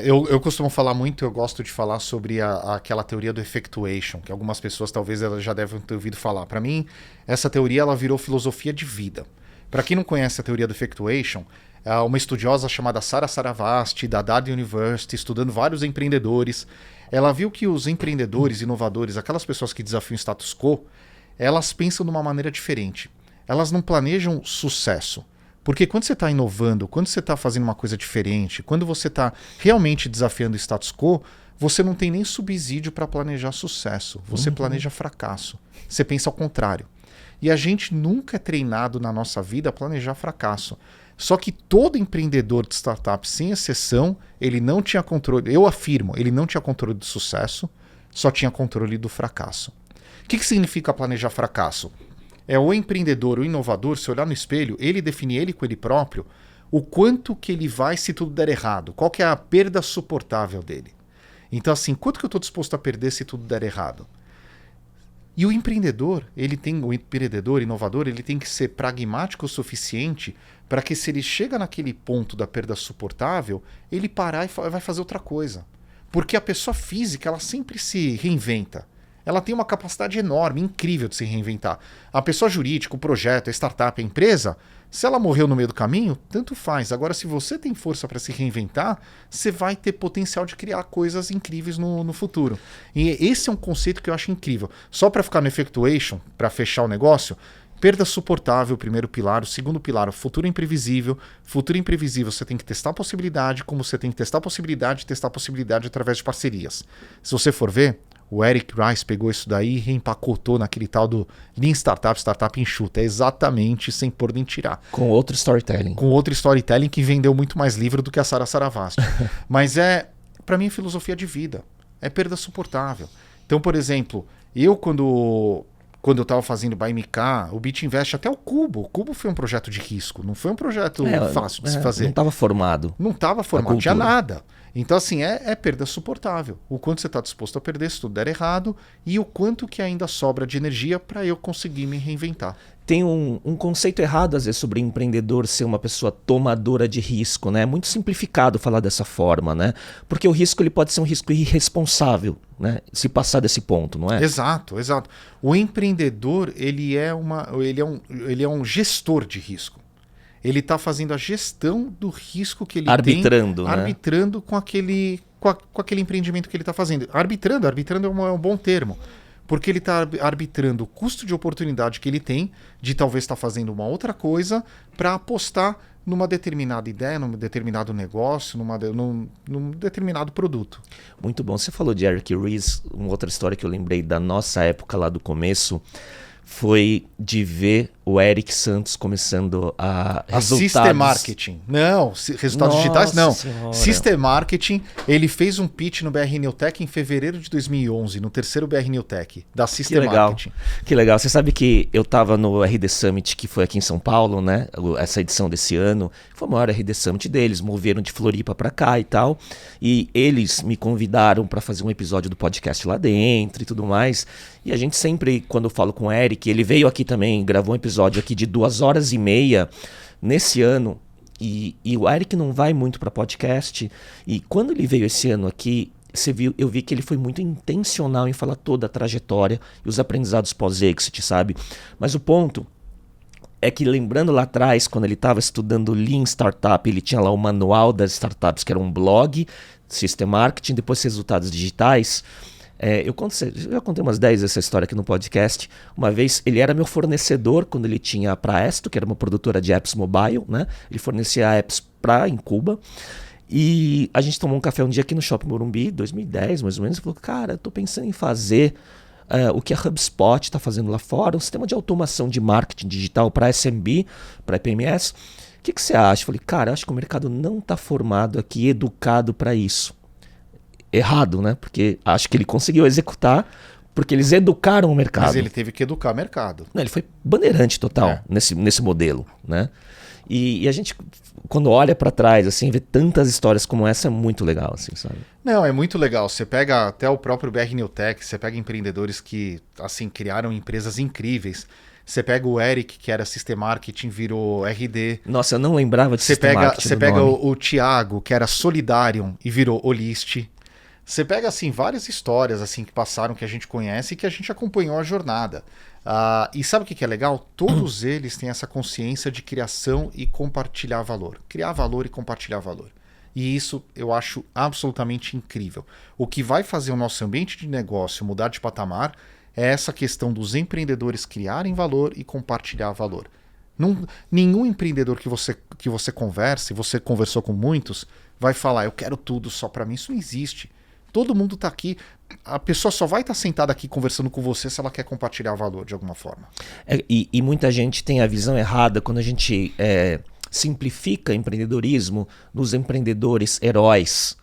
Eu costumo falar muito, eu gosto de falar sobre aquela teoria do effectuation, que algumas pessoas talvez elas já devem ter ouvido falar. Para mim, essa teoria ela virou filosofia de vida. Para quem não conhece a teoria do effectuation, uma estudiosa chamada Sara Saravasti, da Dard University, estudando vários empreendedores, ela viu que os empreendedores, inovadores, aquelas pessoas que desafiam o status quo, elas pensam de uma maneira diferente. Elas não planejam sucesso. Porque quando você está inovando, quando você está fazendo uma coisa diferente, quando você está realmente desafiando o status quo, você não tem nem subsídio para planejar sucesso. Você planeja fracasso. Você pensa ao contrário. E a gente nunca é treinado na nossa vida a planejar fracasso. Só que todo empreendedor de startup, sem exceção, ele não tinha controle, eu afirmo, ele não tinha controle do sucesso, só tinha controle do fracasso. O que significa planejar fracasso? O empreendedor, o inovador, se olhar no espelho, ele definir ele com ele próprio, o quanto que ele vai se tudo der errado, qual que é a perda suportável dele. Então assim, quanto que eu estou disposto a perder se tudo der errado? E o empreendedor, inovador, ele tem que ser pragmático o suficiente para que se ele chega naquele ponto da perda suportável, ele parar e vai fazer outra coisa. Porque a pessoa física, ela sempre se reinventa. Ela tem uma capacidade enorme, incrível de se reinventar. A pessoa jurídica, o projeto, a startup, a empresa, se ela morreu no meio do caminho, tanto faz. Agora, se você tem força para se reinventar, você vai ter potencial de criar coisas incríveis no futuro. E esse é um conceito que eu acho incrível. Só para ficar no effectuation, para fechar o negócio, perda suportável, primeiro pilar. O segundo pilar, o futuro imprevisível. Futuro imprevisível, você tem que testar a possibilidade, como você tem que testar a possibilidade através de parcerias. Se você for ver, o Eric Rice pegou isso daí e reempacotou naquele tal do Lean Startup, Startup enxuta. É exatamente sem pôr nem tirar. Com outro storytelling. Com outro storytelling que vendeu muito mais livro do que a Sara Saravasti. Mas para mim, filosofia de vida. É perda suportável. Então, por exemplo, eu quando eu estava fazendo Buy MK, o BitInvest, até o Cubo foi um projeto de risco. Não foi um projeto fácil de se fazer. Não estava formado. Não estava formado, tinha nada. Então, assim, é perda suportável. O quanto você está disposto a perder se tudo der errado e o quanto que ainda sobra de energia para eu conseguir me reinventar. Tem um conceito errado, às vezes, sobre empreendedor ser uma pessoa tomadora de risco, né? É muito simplificado falar dessa forma, né? Porque o risco ele pode ser um risco irresponsável, né? Se passar desse ponto, não é? Exato. O empreendedor, ele é um gestor de risco. Ele está fazendo a gestão do risco que ele arbitrando, tem, né? Arbitrando com aquele empreendimento que ele está fazendo. Arbitrando é um bom termo, porque ele está arbitrando o custo de oportunidade que ele tem de talvez estar fazendo uma outra coisa para apostar numa determinada ideia, num determinado negócio, num determinado produto. Muito bom. Você falou de Eric Ries, uma outra história que eu lembrei da nossa época lá do começo, foi de ver o Eric Santos começando a resultados... System Marketing. Não, resultados digitais não. Senhora. System Marketing, ele fez um pitch no BR Newtech em fevereiro de 2011, no terceiro BR Newtech, da System Marketing. Que legal. Você sabe que eu estava no RD Summit, que foi aqui em São Paulo, né? Essa edição desse ano. Foi a maior RD Summit deles, moveram de Floripa para cá e tal. E eles me convidaram para fazer um episódio do podcast lá dentro e tudo mais. E a gente sempre, quando eu falo com o Eric, ele veio aqui também, gravou um episódio aqui de 2h30 nesse ano. E o Eric não vai muito para podcast. E quando ele veio esse ano aqui, eu vi que ele foi muito intencional em falar toda a trajetória e os aprendizados pós-exit, sabe? Mas o ponto É que lembrando lá atrás, quando ele estava estudando Lean Startup, ele tinha lá o manual das startups, que era um blog, System Marketing, depois resultados digitais. Eu já contei umas 10 essa história aqui no podcast. Uma vez, ele era meu fornecedor quando ele tinha a Praesto, que era uma produtora de apps mobile, né? Ele fornecia apps em Cuba. E a gente tomou um café um dia aqui no Shopping Morumbi, 2010 mais ou menos, e falou, cara, eu tô pensando em fazer o que a HubSpot está fazendo lá fora, um sistema de automação de marketing digital para SMB, para PMS. O que você acha? Eu falei, cara, acho que o mercado não está formado aqui, educado para isso. Errado, né? Porque acho que ele conseguiu executar, porque eles educaram o mercado. Mas ele teve que educar o mercado. Não, ele foi bandeirante total nesse modelo, né? E a gente, quando olha para trás, assim, vê tantas histórias como essa, é muito legal, assim, sabe? Não, é muito legal. Você pega até o próprio BR Newtek, você pega empreendedores que, assim, criaram empresas incríveis. Você pega o Eric, que era System Marketing, virou RD. Nossa, eu não lembrava de System Marketing. Você pega o Thiago, que era Solidarium e virou Olist. Você pega, assim, várias histórias assim que passaram, que a gente conhece e que a gente acompanhou a jornada. E sabe o que é legal? Todos eles têm essa consciência de criação e compartilhar valor. Criar valor e compartilhar valor. E isso eu acho absolutamente incrível. O que vai fazer o nosso ambiente de negócio mudar de patamar é essa questão dos empreendedores criarem valor e compartilhar valor. Nenhum empreendedor que você converse, você conversou com muitos, vai falar, eu quero tudo só para mim. Isso não existe. Todo mundo está aqui, a pessoa só vai estar sentada aqui conversando com você se ela quer compartilhar valor de alguma forma. E muita gente tem a visão errada quando a gente simplifica empreendedorismo nos empreendedores heróis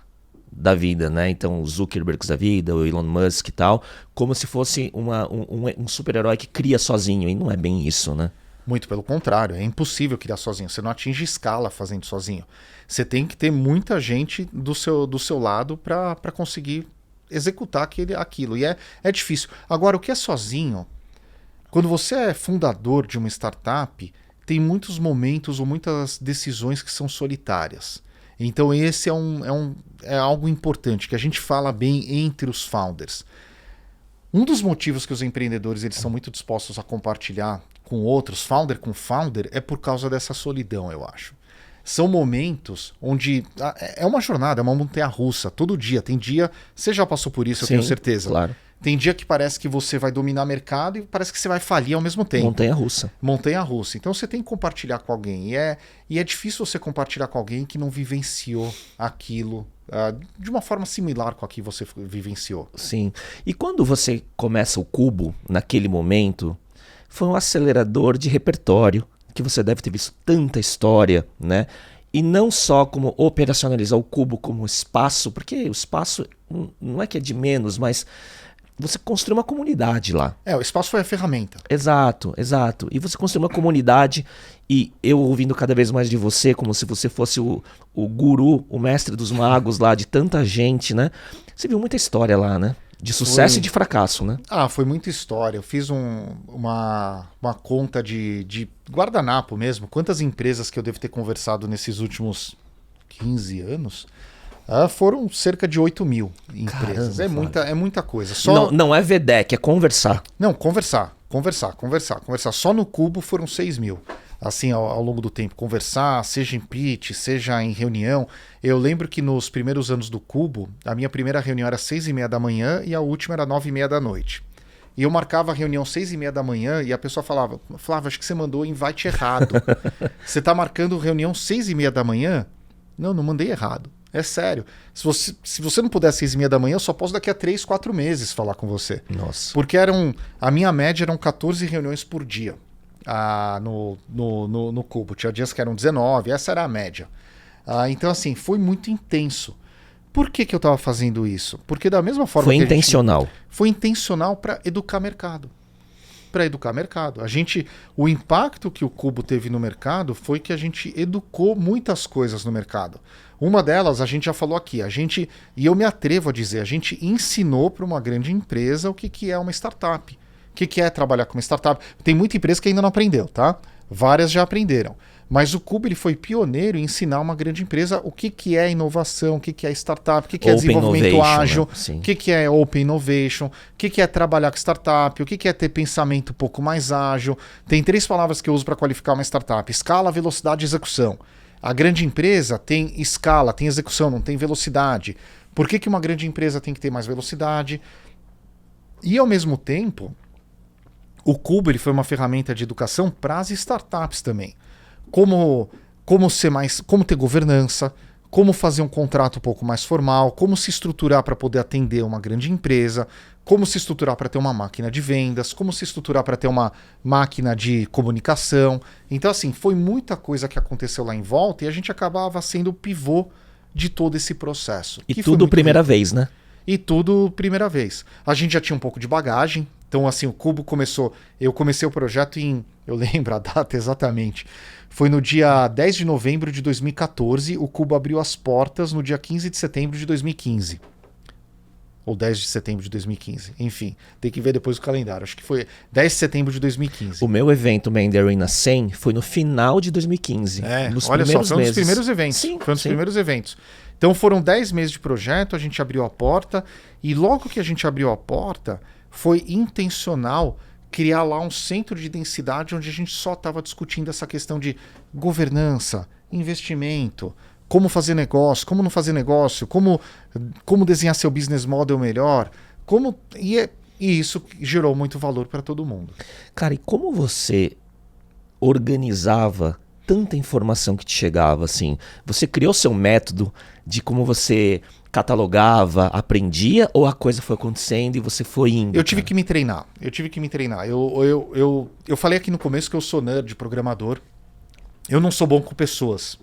da vida, né? Então, os Zuckerbergs da vida, o Elon Musk e tal, como se fosse um super-herói que cria sozinho, e não é bem isso, né? Muito pelo contrário, é impossível criar sozinho. Você não atinge escala fazendo sozinho. Você tem que ter muita gente do seu lado para conseguir executar aquilo. E é difícil. Agora, o que é sozinho? Quando você é fundador de uma startup, tem muitos momentos ou muitas decisões que são solitárias. Então esse é algo importante, que a gente fala bem entre os founders. Um dos motivos que os empreendedores eles são muito dispostos a compartilhar com outros, founder com founder, é por causa dessa solidão, eu acho. São momentos onde é uma jornada, é uma montanha-russa, todo dia. Tem dia, você já passou por isso, eu tenho certeza. Claro. Tem dia que parece que você vai dominar o mercado e parece que você vai falir ao mesmo tempo. Montanha-russa. Montanha-russa. Então você tem que compartilhar com alguém. E é difícil você compartilhar com alguém que não vivenciou aquilo de uma forma similar com a que você vivenciou. Sim. E quando você começa o Cubo, naquele momento, foi um acelerador de repertório, que você deve ter visto tanta história, né? E não só como operacionalizar o Cubo como espaço, porque o espaço não é que é de menos, mas você construiu uma comunidade lá. O espaço foi a ferramenta. Exato, exato. E você construiu uma comunidade, e eu ouvindo cada vez mais de você, como se você fosse o guru, o mestre dos magos lá, de tanta gente, né? Você viu muita história lá, né? De sucesso e de fracasso, né? Foi muita história. Eu fiz uma conta de guardanapo mesmo. Quantas empresas que eu devo ter conversado nesses últimos 15 anos? Foram cerca de 8 mil empresas. Caramba, é muita coisa. Não é VDEC, é conversar. Não, conversar. Só no Cubo foram 6 mil. Assim, ao longo do tempo. Conversar, seja em pitch, seja em reunião. Eu lembro que nos primeiros anos do Cubo, a minha primeira reunião era 6h30 da manhã e a última era 9h30 da noite. E eu marcava a reunião 6h30 da manhã e a pessoa falava, Flávio, acho que você mandou o invite errado. Você está marcando reunião 6h30 da manhã? Não mandei errado. É sério. Se você não puder às 6h30 da manhã, eu só posso daqui a 3, 4 meses falar com você. Nossa. Porque a minha média eram 14 reuniões por dia no Cubo. Tinha dias que eram 19, essa era a média. Então, assim, foi muito intenso. Por que eu estava fazendo isso? Porque da mesma forma foi intencional. Foi intencional para educar mercado. O impacto que o Cubo teve no mercado foi que a gente educou muitas coisas no mercado. Uma delas, a gente já falou aqui, e eu me atrevo a dizer, a gente ensinou para uma grande empresa o que é uma startup. O que é trabalhar com uma startup. Tem muita empresa que ainda não aprendeu, tá? Várias já aprenderam. Mas o Cubo ele foi pioneiro em ensinar uma grande empresa o que é inovação, o que é startup, o que é desenvolvimento ágil, né? o que é Open Innovation, o que é trabalhar com startup, o que é ter pensamento um pouco mais ágil. Tem 3 palavras que eu uso para qualificar uma startup: escala, velocidade e execução. A grande empresa tem escala, tem execução, não tem velocidade. Por que uma grande empresa tem que ter mais velocidade? E ao mesmo tempo, o Cubo ele foi uma ferramenta de educação para as startups também. Como ter governança, como fazer um contrato um pouco mais formal, como se estruturar para poder atender uma grande empresa, como se estruturar para ter uma máquina de vendas, como se estruturar para ter uma máquina de comunicação. Então, assim, foi muita coisa que aconteceu lá em volta e a gente acabava sendo o pivô de todo esse processo. E tudo primeira vez, né? E tudo primeira vez. A gente já tinha um pouco de bagagem. Então, assim, o Cubo começou... Eu comecei o projeto eu lembro a data exatamente. Foi no dia 10 de novembro de 2014. O Cubo abriu as portas no dia 15 de setembro de 2015. Ou 10 de setembro de 2015. Enfim, tem que ver depois o calendário. Acho que foi 10 de setembro de 2015. O meu evento Mandy Arena 100 foi no final de 2015. Olha só, foi um dos primeiros eventos. Sim, foi um dos primeiros eventos. Então foram 10 meses de projeto, a gente abriu a porta. E logo que a gente abriu a porta... Foi intencional criar lá um centro de densidade onde a gente só estava discutindo essa questão de governança, investimento, como fazer negócio, como não fazer negócio, como desenhar seu business model melhor, e isso gerou muito valor para todo mundo. Cara, e como você organizava tanta informação que te chegava, assim? Você criou seu método de como você catalogava, aprendia, ou a coisa foi acontecendo e você foi indo? Eu tive que me treinar. Eu falei aqui no começo que eu sou nerd, programador. Eu não sou bom com pessoas.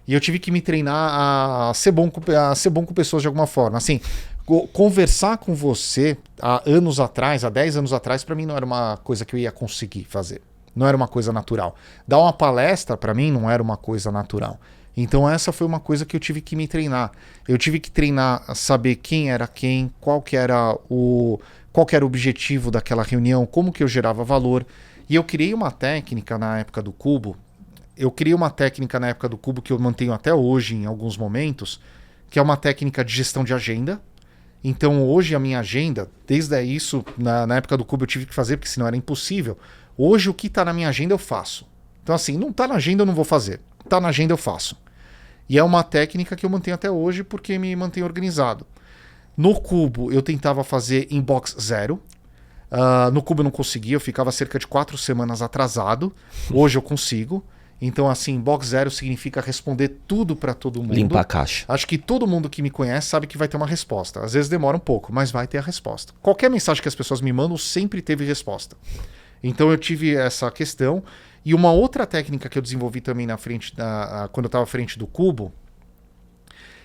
E eu tive que me treinar a ser bom com pessoas de alguma forma. Assim, conversar com você há 10 anos atrás, para mim não era uma coisa que eu ia conseguir fazer. Não era uma coisa natural. Dar uma palestra, para mim, não era uma coisa natural. Então essa foi uma coisa que eu tive que me treinar. Eu tive que treinar a saber quem era quem, qual que era o objetivo daquela reunião, como que eu gerava valor. E eu criei uma técnica na época do Cubo. Que eu mantenho até hoje em alguns momentos, que é uma técnica de gestão de agenda. Então hoje a minha agenda, desde isso, na época do Cubo eu tive que fazer, porque senão era impossível. Hoje o que está na minha agenda eu faço. Então assim, não está na agenda eu não vou fazer. Está na agenda eu faço. E é uma técnica que eu mantenho até hoje porque me mantém organizado. No Cubo eu tentava fazer inbox 0. No Cubo eu não conseguia, eu ficava cerca de 4 semanas atrasado. Hoje eu consigo. Então assim, inbox 0 significa responder tudo para todo mundo. Limpar a caixa. Acho que todo mundo que me conhece sabe que vai ter uma resposta. Às vezes demora um pouco, mas vai ter a resposta. Qualquer mensagem que as pessoas me mandam sempre teve resposta. Então eu tive essa questão. E uma outra técnica que eu desenvolvi também quando eu estava à frente do Cubo,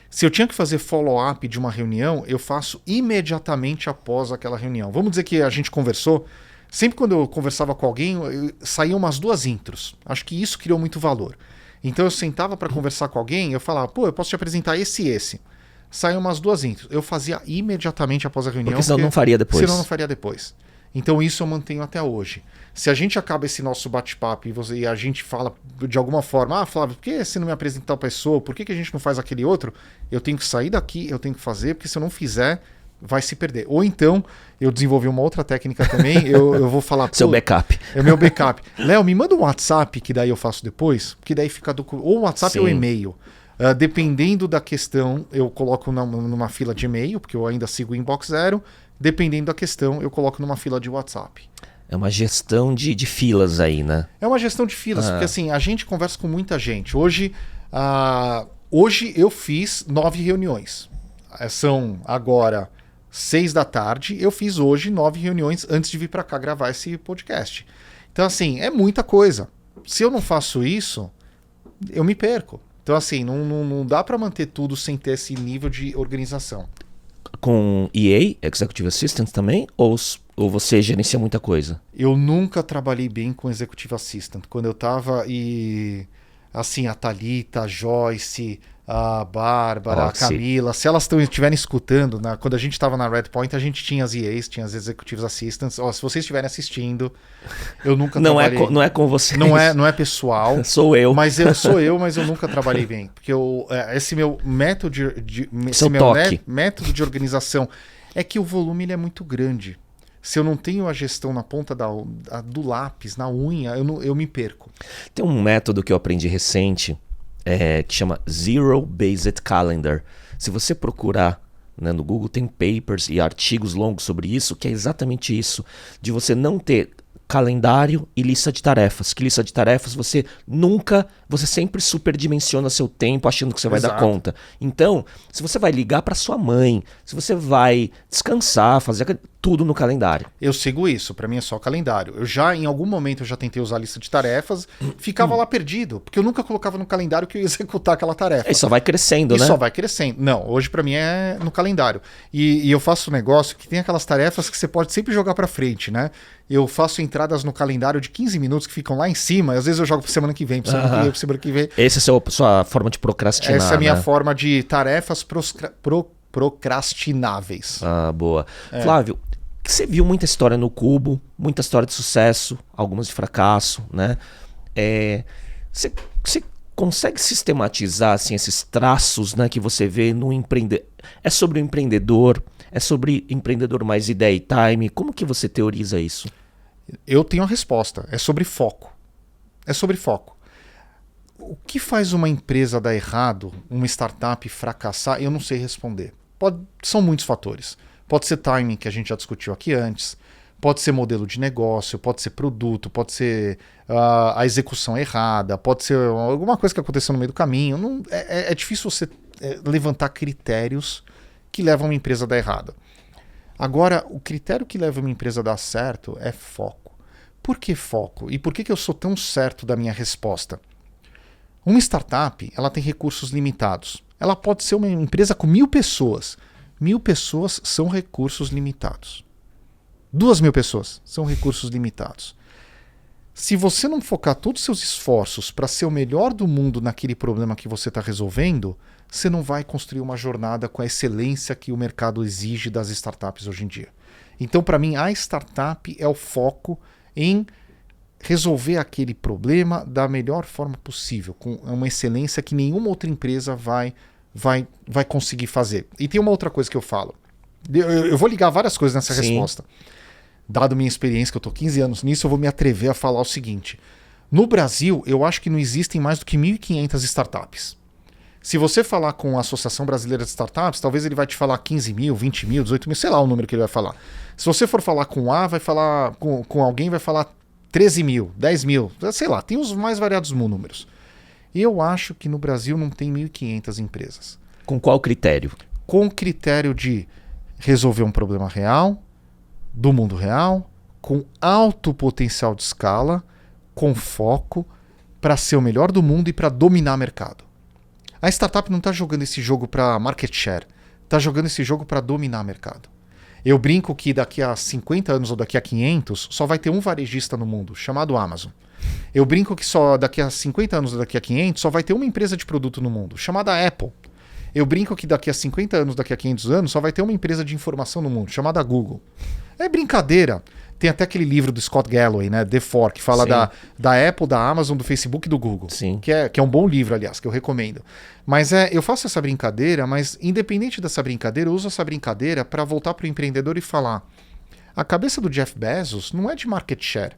se eu tinha que fazer follow-up de uma reunião, eu faço imediatamente após aquela reunião. Vamos dizer que a gente conversou, sempre quando eu conversava com alguém, saíam umas 2 intros. Acho que isso criou muito valor. Então eu sentava para conversar com alguém, eu falava, eu posso te apresentar esse e esse. Saíam umas 2 intros. Eu fazia imediatamente após a reunião. Porque senão não faria depois. Senão não faria depois. Então isso eu mantenho até hoje. Se a gente acaba esse nosso bate-papo e a gente fala de alguma forma, Flávio, por que você não me apresenta tal pessoa? Por que a gente não faz aquele outro? Eu tenho que sair daqui, eu tenho que fazer, porque se eu não fizer, vai se perder. Ou então, eu desenvolvi uma outra técnica também, eu vou falar... Seu backup. É o meu backup. Léo, me manda um WhatsApp, que daí eu faço depois, porque daí fica... Ou WhatsApp ou e-mail. Dependendo da questão, eu coloco numa fila de e-mail, porque eu ainda sigo o inbox 0. Dependendo da questão, eu coloco numa fila de WhatsApp. É uma gestão de filas aí, né? É uma gestão de filas, porque assim, a gente conversa com muita gente. Hoje eu fiz 9 reuniões. São agora 6 da tarde. Eu fiz hoje 9 reuniões antes de vir para cá gravar esse podcast. Então assim, é muita coisa. Se eu não faço isso, eu me perco. Então assim, não dá para manter tudo sem ter esse nível de organização. Com EA, Executive Assistant também? Ou você gerencia muita coisa? Eu nunca trabalhei bem com Executive Assistant. Quando eu tava assim, a Thalita, a Joyce, a Bárbara, a Ó, Camila, se elas estiverem escutando, quando a gente estava na Redpoint, a gente tinha as EAs, tinha as Executive Assistants. Ó, se vocês estiverem assistindo, eu nunca trabalhei... Não é com vocês. Não é pessoal. Sou eu. Mas mas eu nunca trabalhei bem. Porque esse meu método método de organização é que o volume ele é muito grande. Se eu não tenho a gestão na ponta do lápis, na unha, eu me perco. Tem um método que eu aprendi recente que chama Zero Based Calendar. Se você procurar, né, no Google, tem papers e artigos longos sobre isso, que é exatamente isso, de você não ter calendário e lista de tarefas. Que lista de tarefas você sempre superdimensiona seu tempo achando que você vai dar conta. Então, se você vai ligar para sua mãe, se você vai descansar, fazer tudo no calendário. Eu sigo isso, para mim é só calendário. Em algum momento eu já tentei usar a lista de tarefas, ficava lá perdido, porque eu nunca colocava no calendário que eu ia executar aquela tarefa. E só vai crescendo, né? Só vai crescendo. Não, hoje para mim é no calendário. E eu faço um negócio que tem aquelas tarefas que você pode sempre jogar para frente, né? Eu faço entradas no calendário de 15 minutos que ficam lá em cima, e às vezes eu jogo para semana que vem, para semana que vem. Essa é a sua forma de procrastinar. Essa é a minha forma de tarefas procrastináveis. Ah, boa. Flávio, você viu muita história no Cubo, muita história de sucesso, algumas de fracasso, né? Você consegue sistematizar assim, esses traços, né, que você vê no empreendedor? É sobre o empreendedor? É sobre empreendedor mais ideia e time? Como que você teoriza isso? Eu tenho a resposta. É sobre foco. O que faz uma empresa dar errado, uma startup fracassar, eu não sei responder. São muitos fatores. Pode ser timing, que a gente já discutiu aqui antes. Pode ser modelo de negócio, pode ser produto, pode ser a execução errada, pode ser alguma coisa que aconteceu no meio do caminho. É difícil você levantar critérios que levam uma empresa a dar errado. Agora, o critério que leva uma empresa a dar certo é foco. Por que foco? E por que eu sou tão certo da minha resposta? Uma startup, ela tem recursos limitados. Ela pode ser uma empresa com 1.000 pessoas. 1.000 pessoas são recursos limitados. 2.000 pessoas são recursos limitados. Se você não focar todos os seus esforços para ser o melhor do mundo naquele problema que você está resolvendo, você não vai construir uma jornada com a excelência que o mercado exige das startups hoje em dia. Então, para mim, a startup é o foco em resolver aquele problema da melhor forma possível, com uma excelência que nenhuma outra empresa vai conseguir fazer. E tem uma outra coisa que eu falo. Eu vou ligar várias coisas nessa resposta. Dado minha experiência, que eu estou 15 anos nisso, eu vou me atrever a falar o seguinte. No Brasil, eu acho que não existem mais do que 1.500 startups. Se você falar com a Associação Brasileira de Startups, talvez ele vai te falar 15 mil, 20 mil, 18 mil, sei lá o número que ele vai falar. Se você for falar com vai falar com alguém, vai falar 13 mil, 10 mil, sei lá, tem os mais variados números. E eu acho que no Brasil não tem 1.500 empresas. Com qual critério? Com o critério de resolver um problema real, do mundo real, com alto potencial de escala, com foco, para ser o melhor do mundo e para dominar o mercado. A startup não está jogando esse jogo para market share, está jogando esse jogo para dominar o mercado. Eu brinco que daqui a 50 anos ou daqui a 500 só vai ter um varejista no mundo, chamado Amazon. Eu brinco que só daqui a 50 anos ou daqui a 500 só vai ter uma empresa de produto no mundo, chamada Apple. Eu brinco que daqui a 50 anos, daqui a 500 anos, só vai ter uma empresa de informação no mundo, chamada Google. É brincadeira. Tem até aquele livro do Scott Galloway, né, The Four, que fala da Apple, da Amazon, do Facebook e do Google. Sim. Que é um bom livro, aliás, que eu recomendo. Mas eu faço essa brincadeira, mas independente dessa brincadeira, eu uso essa brincadeira para voltar para o empreendedor e falar: a cabeça do Jeff Bezos não é de market share.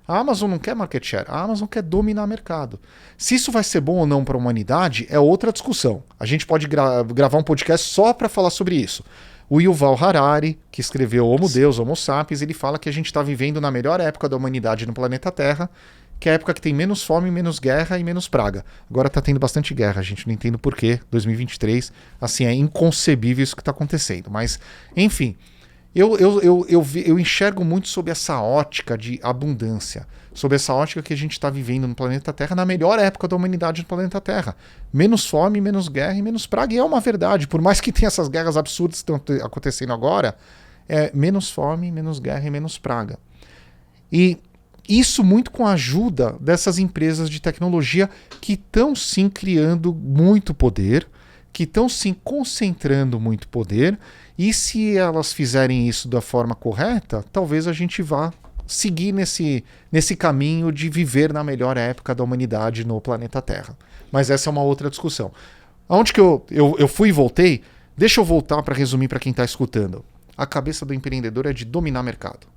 A Amazon não quer market share, a Amazon quer dominar o mercado. Se isso vai ser bom ou não para a humanidade é outra discussão. A gente pode gravar um podcast só para falar sobre isso. O Yuval Harari, que escreveu Homo Deus, Homo Sapiens, ele fala que a gente está vivendo na melhor época da humanidade no planeta Terra, que é a época que tem menos fome, menos guerra e menos praga. Agora está tendo bastante guerra, a gente não entende por quê. 2023, assim, é inconcebível isso que está acontecendo. Mas, enfim, eu enxergo muito sob essa ótica de abundância, sob essa ótica que a gente está vivendo no planeta Terra, na melhor época da humanidade no planeta Terra. Menos fome, menos guerra e menos praga. E é uma verdade, por mais que tenha essas guerras absurdas que estão acontecendo agora, é menos fome, menos guerra e menos praga. E isso muito com a ajuda dessas empresas de tecnologia que estão sim criando muito poder, que estão sim concentrando muito poder, e se elas fizerem isso da forma correta, talvez a gente vá seguir nesse caminho de viver na melhor época da humanidade no planeta Terra. Mas essa é uma outra discussão. Aonde que eu fui e voltei? Deixa eu voltar para resumir para quem está escutando. A cabeça do empreendedor é de dominar mercado.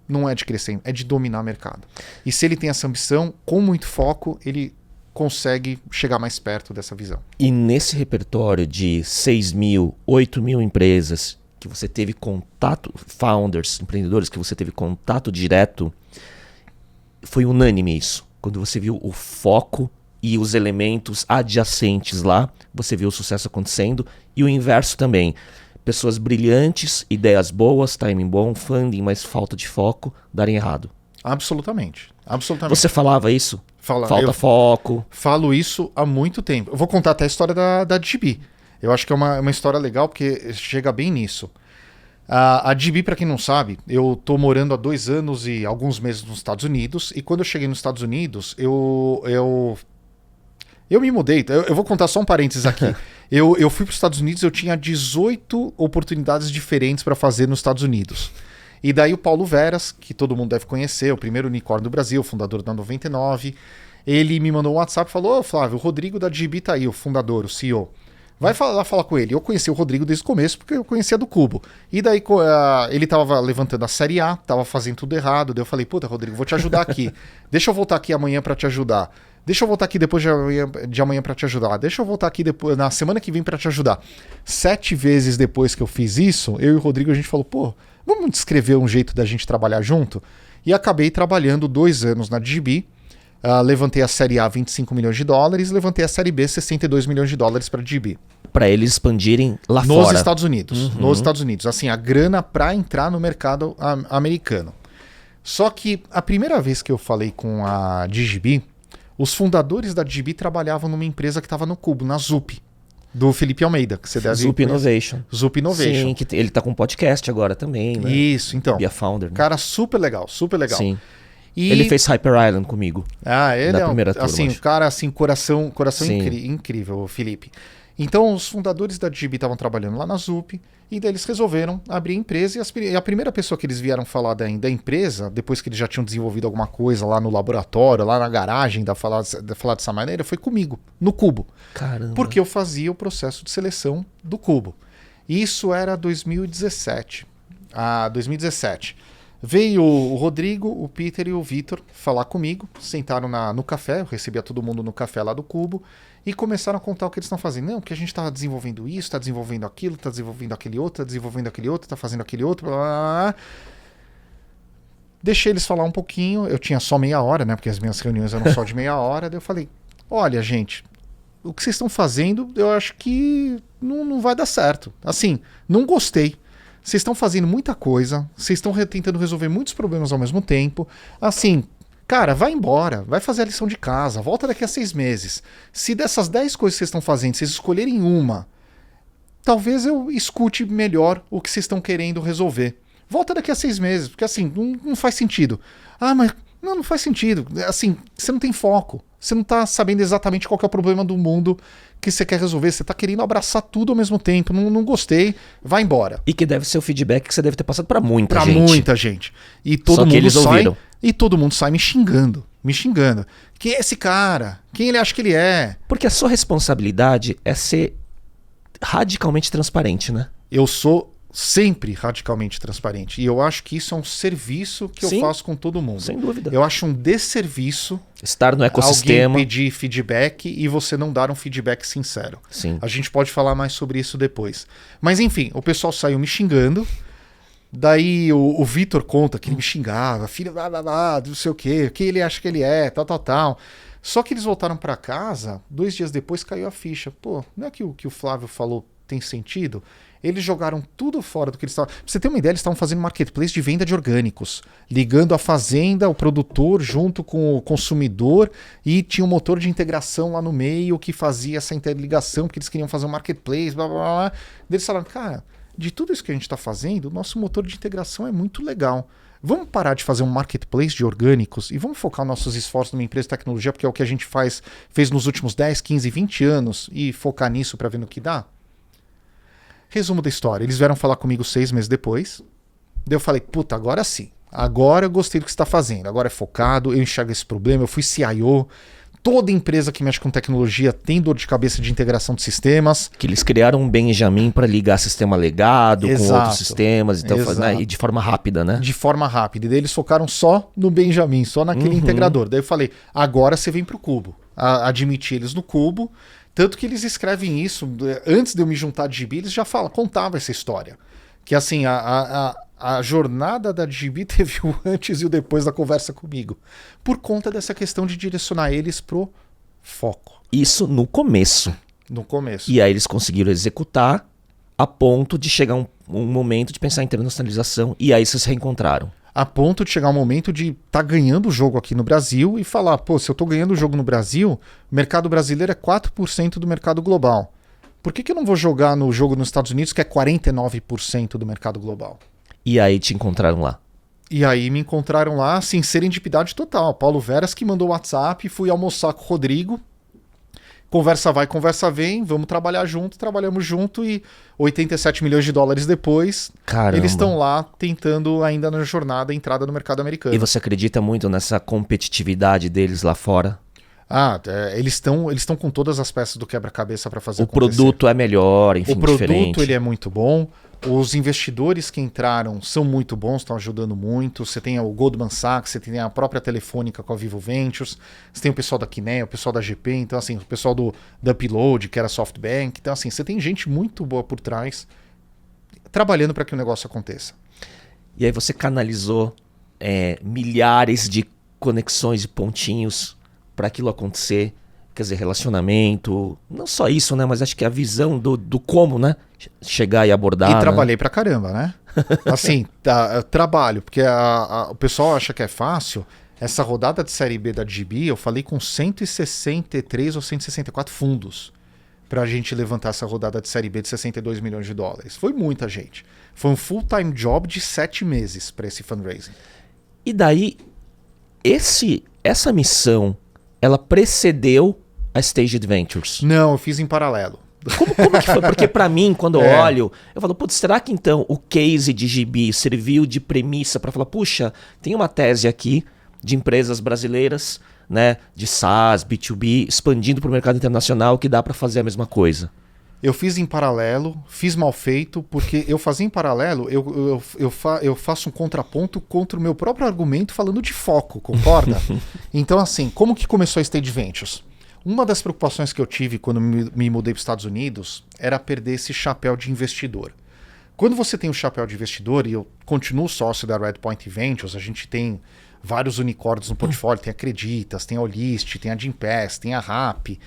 Não é de crescer, é de dominar mercado. E se ele tem essa ambição, com muito foco, ele consegue chegar mais perto dessa visão. E nesse repertório de 6.000, 8.000 empresas que você teve contato, founders, empreendedores que você teve contato direto, foi unânime isso. Quando você viu o foco e os elementos adjacentes lá, você viu o sucesso acontecendo. E o inverso também. Pessoas brilhantes, ideias boas, timing bom, funding, mas falta de foco, darem errado. Absolutamente. Absolutamente. Você falava isso? Falta foco. Falo isso há muito tempo. Eu vou contar até a história da DB. Eu acho que é uma história legal porque chega bem nisso. A DB, para quem não sabe, eu tô morando há 2 anos e alguns meses nos Estados Unidos. E quando eu cheguei nos Estados Unidos, eu me mudei. Eu vou contar só um parênteses aqui. Eu fui para os Estados Unidos, eu tinha 18 oportunidades diferentes para fazer nos Estados Unidos. E daí o Paulo Veras, que todo mundo deve conhecer, o primeiro unicórnio do Brasil, fundador da 99, ele me mandou um WhatsApp e falou: Flávio, o Rodrigo da DB tá aí, o fundador, o CEO. Vai lá falar com ele. Eu conheci o Rodrigo desde o começo, porque eu conhecia do Cubo. E daí ele tava levantando a Série A, tava fazendo tudo errado. Daí eu falei: puta, Rodrigo, vou te ajudar aqui. Deixa eu voltar aqui amanhã para te ajudar. Deixa eu voltar aqui depois de amanhã para te ajudar. Deixa eu voltar aqui depois, na semana que vem para te ajudar. 7 vezes depois que eu fiz isso, eu e o Rodrigo, a gente falou: pô, vamos descrever um jeito da gente trabalhar junto? E acabei trabalhando 2 anos na DB. Levantei a Série A $25 milhões, levantei a Série B $62 milhões para a DB. Para eles expandirem lá nos fora. Estados Unidos. Nos Estados Unidos. Assim, a grana para entrar no mercado americano. Só que a primeira vez que eu falei com a DB, os fundadores da DB trabalhavam numa empresa que estava no Cubo, na Zup, do Felipe Almeida, que você deve Zup Innovation. Zup Innovation. Sim, que ele tá com um podcast agora também, né? Isso, então. Be a Founder. Né? Cara super legal, super legal. Sim. E... Ele fez Hyper Island comigo. Ele da é primeira turma, assim, acho. cara, assim, coração incrível, o Felipe. Então, os fundadores da DB estavam trabalhando lá na Zup, e daí eles resolveram abrir a empresa, e a primeira pessoa que eles vieram falar da empresa, depois que eles já tinham desenvolvido alguma coisa lá no laboratório, lá na garagem, falar dessa maneira, foi comigo, no Cubo. Caramba. Porque eu fazia o processo de seleção do Cubo. Isso era 2017. 2017. Veio o Rodrigo, o Peter e o Vitor falar comigo, sentaram no café, eu recebia todo mundo no café lá do Cubo, e começaram a contar o que eles estão fazendo. Não, que a gente está desenvolvendo isso, está desenvolvendo aquilo, está desenvolvendo aquele outro, está desenvolvendo aquele outro, está fazendo aquele outro, blá, blá, blá. Deixei eles falar um pouquinho, eu tinha só meia hora, né, porque as minhas reuniões eram só de meia hora, daí eu falei: olha, gente, o que vocês estão fazendo, eu acho que não vai dar certo. Assim, não gostei. Vocês estão fazendo muita coisa, vocês estão tentando resolver muitos problemas ao mesmo tempo. Assim, cara, vai embora, vai fazer a lição de casa, volta daqui a 6 meses. Se dessas 10 coisas que vocês estão fazendo, vocês escolherem uma, talvez eu escute melhor o que vocês estão querendo resolver. Volta daqui a 6 meses, porque assim, não faz sentido. Mas não faz sentido. Assim, você não tem foco. Você não tá sabendo exatamente qual que é o problema do mundo que você quer resolver. Você tá querendo abraçar tudo ao mesmo tempo. Não gostei, vai embora. E que deve ser o feedback que você deve ter passado para muita gente. Pra muita gente. E todo Só que mundo eles ouviram. E todo mundo sai me xingando. Quem é esse cara? Quem ele acha que ele é? Porque a sua responsabilidade é ser radicalmente transparente, né? Eu sou sempre radicalmente transparente. E eu acho que isso é um serviço que eu faço com todo mundo. Sem dúvida. Eu acho um desserviço estar no ecossistema, alguém pedir feedback e você não dar um feedback sincero. Sim. A gente pode falar mais sobre isso depois. Mas enfim, o pessoal saiu me xingando. Daí o Vitor conta que ele me xingava, filho, não sei o quê, quem ele acha que ele é, tal. Só que eles voltaram para casa, 2 dias depois caiu a ficha. Pô, não é que o Flávio falou tem sentido? Eles jogaram tudo fora do que eles estavam... Pra você ter uma ideia, eles estavam fazendo marketplace de venda de orgânicos, ligando a fazenda, o produtor junto com o consumidor, e tinha um motor de integração lá no meio que fazia essa interligação, porque eles queriam fazer um marketplace, blá, blá, blá. Eles falaram, cara, de tudo isso que a gente está fazendo, o nosso motor de integração é muito legal. Vamos parar de fazer um marketplace de orgânicos e vamos focar nossos esforços numa empresa de tecnologia, porque é o que a gente fez nos últimos 10, 15, 20 anos, e focar nisso para ver no que dá? Resumo da história. Eles vieram falar comigo 6 meses depois. Daí eu falei, puta, agora sim. Agora eu gostei do que você está fazendo. Agora é focado, eu enxergo esse problema, eu fui CIO. Toda empresa que mexe com tecnologia tem dor de cabeça de integração de sistemas. Que eles criaram um Benjamin para ligar sistema legado com Exato. outros sistemas, então, né? E de forma rápida, né? De forma rápida. E daí eles focaram só no Benjamin, só naquele integrador. Daí eu falei, agora você vem pro Cubo. Admitir eles no Cubo. Tanto que eles escrevem isso, antes de eu me juntar de GB, eles já contavam essa história. Que assim, a jornada da GB teve o antes e o depois da conversa comigo. Por conta dessa questão de direcionar eles pro foco. Isso no começo. No começo. E aí eles conseguiram executar a ponto de chegar um momento de pensar em internacionalização. E aí vocês se reencontraram. A ponto de chegar um momento de estar ganhando o jogo aqui no Brasil e falar, pô, se eu tô ganhando o jogo no Brasil, o mercado brasileiro é 4% do mercado global. Por que eu não vou jogar no jogo nos Estados Unidos, que é 49% do mercado global? E aí te encontraram lá. E aí me encontraram lá, assim, serendipidade total. Paulo Veras que mandou o WhatsApp, fui almoçar com o Rodrigo. Conversa vai, conversa vem, vamos trabalhar junto, trabalhamos junto e 87 milhões de dólares depois, Caramba. eles estão lá tentando ainda na jornada a entrada no mercado americano. E você acredita muito nessa competitividade deles lá fora? Eles estão com todas as peças do quebra-cabeça para fazer O acontecer. produto é melhor, enfim, O produto diferente. ele é muito bom. Os investidores que entraram são muito bons, estão ajudando muito. Você tem o Goldman Sachs, você tem a própria Telefônica com a Vivo Ventures, você tem o pessoal da Kinea, o pessoal da GP, então assim, o pessoal da Upload, que era SoftBank. Então assim, você tem gente muito boa por trás trabalhando para que o negócio aconteça. E aí você canalizou milhares de conexões e pontinhos para aquilo acontecer. Quer dizer, relacionamento, não só isso, né? Mas acho que a visão do como, né? Chegar e abordar. E trabalhei pra caramba, né? Assim, trabalho, porque o pessoal acha que é fácil. Essa rodada de Série B da GB, eu falei com 163 ou 164 fundos pra gente levantar essa rodada de Série B de 62 milhões de dólares. Foi muita gente. Foi um full-time job de 7 meses para esse fundraising. E daí, essa missão, ela precedeu a Staged Ventures. Não, eu fiz em paralelo. Como que foi? Porque pra mim, quando eu olho, eu falo, putz, será que então o case de GB serviu de premissa pra falar, puxa, tem uma tese aqui de empresas brasileiras, né, de SaaS, B2B, expandindo pro mercado internacional, que dá pra fazer a mesma coisa? Eu fiz em paralelo, fiz mal feito, porque eu fazia em paralelo, eu faço um contraponto contra o meu próprio argumento falando de foco, concorda? Então assim, como que começou a Staged Ventures? Uma das preocupações que eu tive quando me mudei para os Estados Unidos era perder esse chapéu de investidor. Quando você tem o chapéu de investidor, e eu continuo sócio da Redpoint Ventures, a gente tem vários unicórnios no portfólio, tem a Creditas, tem a Olist, tem a Gympass, tem a RAP,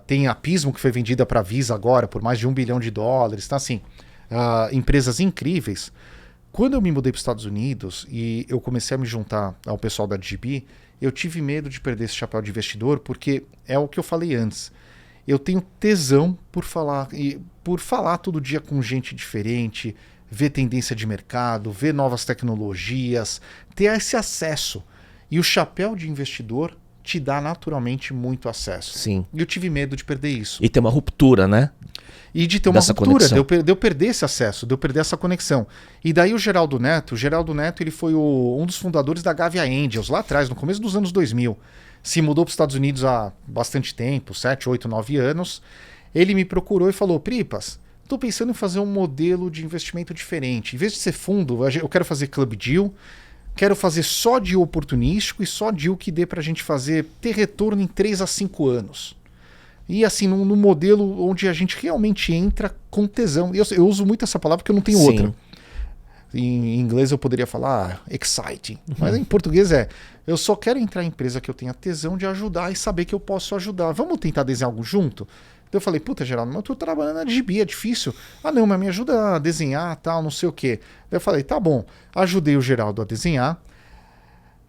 tem a Pismo, que foi vendida para a Visa agora por mais de $1 bilhão. Então assim, empresas incríveis. Quando eu me mudei para os Estados Unidos e eu comecei a me juntar ao pessoal da GB, eu tive medo de perder esse chapéu de investidor, porque é o que eu falei antes. Eu tenho tesão por falar todo dia com gente diferente, ver tendência de mercado, ver novas tecnologias, ter esse acesso. E o chapéu de investidor te dá naturalmente muito acesso. Sim. E eu tive medo de perder isso. E ter uma ruptura, né? E de ter uma ruptura, de eu perder esse acesso, de eu perder essa conexão. E daí o Geraldo Neto ele foi um dos fundadores da Gavia Angels, lá atrás, no começo dos anos 2000. Se mudou para os Estados Unidos há bastante tempo, 7, 8, 9 anos. Ele me procurou e falou, Pripas, estou pensando em fazer um modelo de investimento diferente. Em vez de ser fundo, eu quero fazer club deal, quero fazer só deal oportunístico e só deal que dê para a gente ter retorno em 3 a 5 anos. E assim, num modelo onde a gente realmente entra com tesão. Eu uso muito essa palavra porque eu não tenho outra. Em inglês eu poderia falar exciting. Mas em português eu só quero entrar em empresa que eu tenha tesão de ajudar e saber que eu posso ajudar. Vamos tentar desenhar algo junto? Então eu falei, puta, Geraldo, mas eu tô trabalhando na GB, é difícil. Não, mas me ajuda a desenhar, tal, não sei o quê. Daí eu falei, tá bom. Ajudei o Geraldo a desenhar.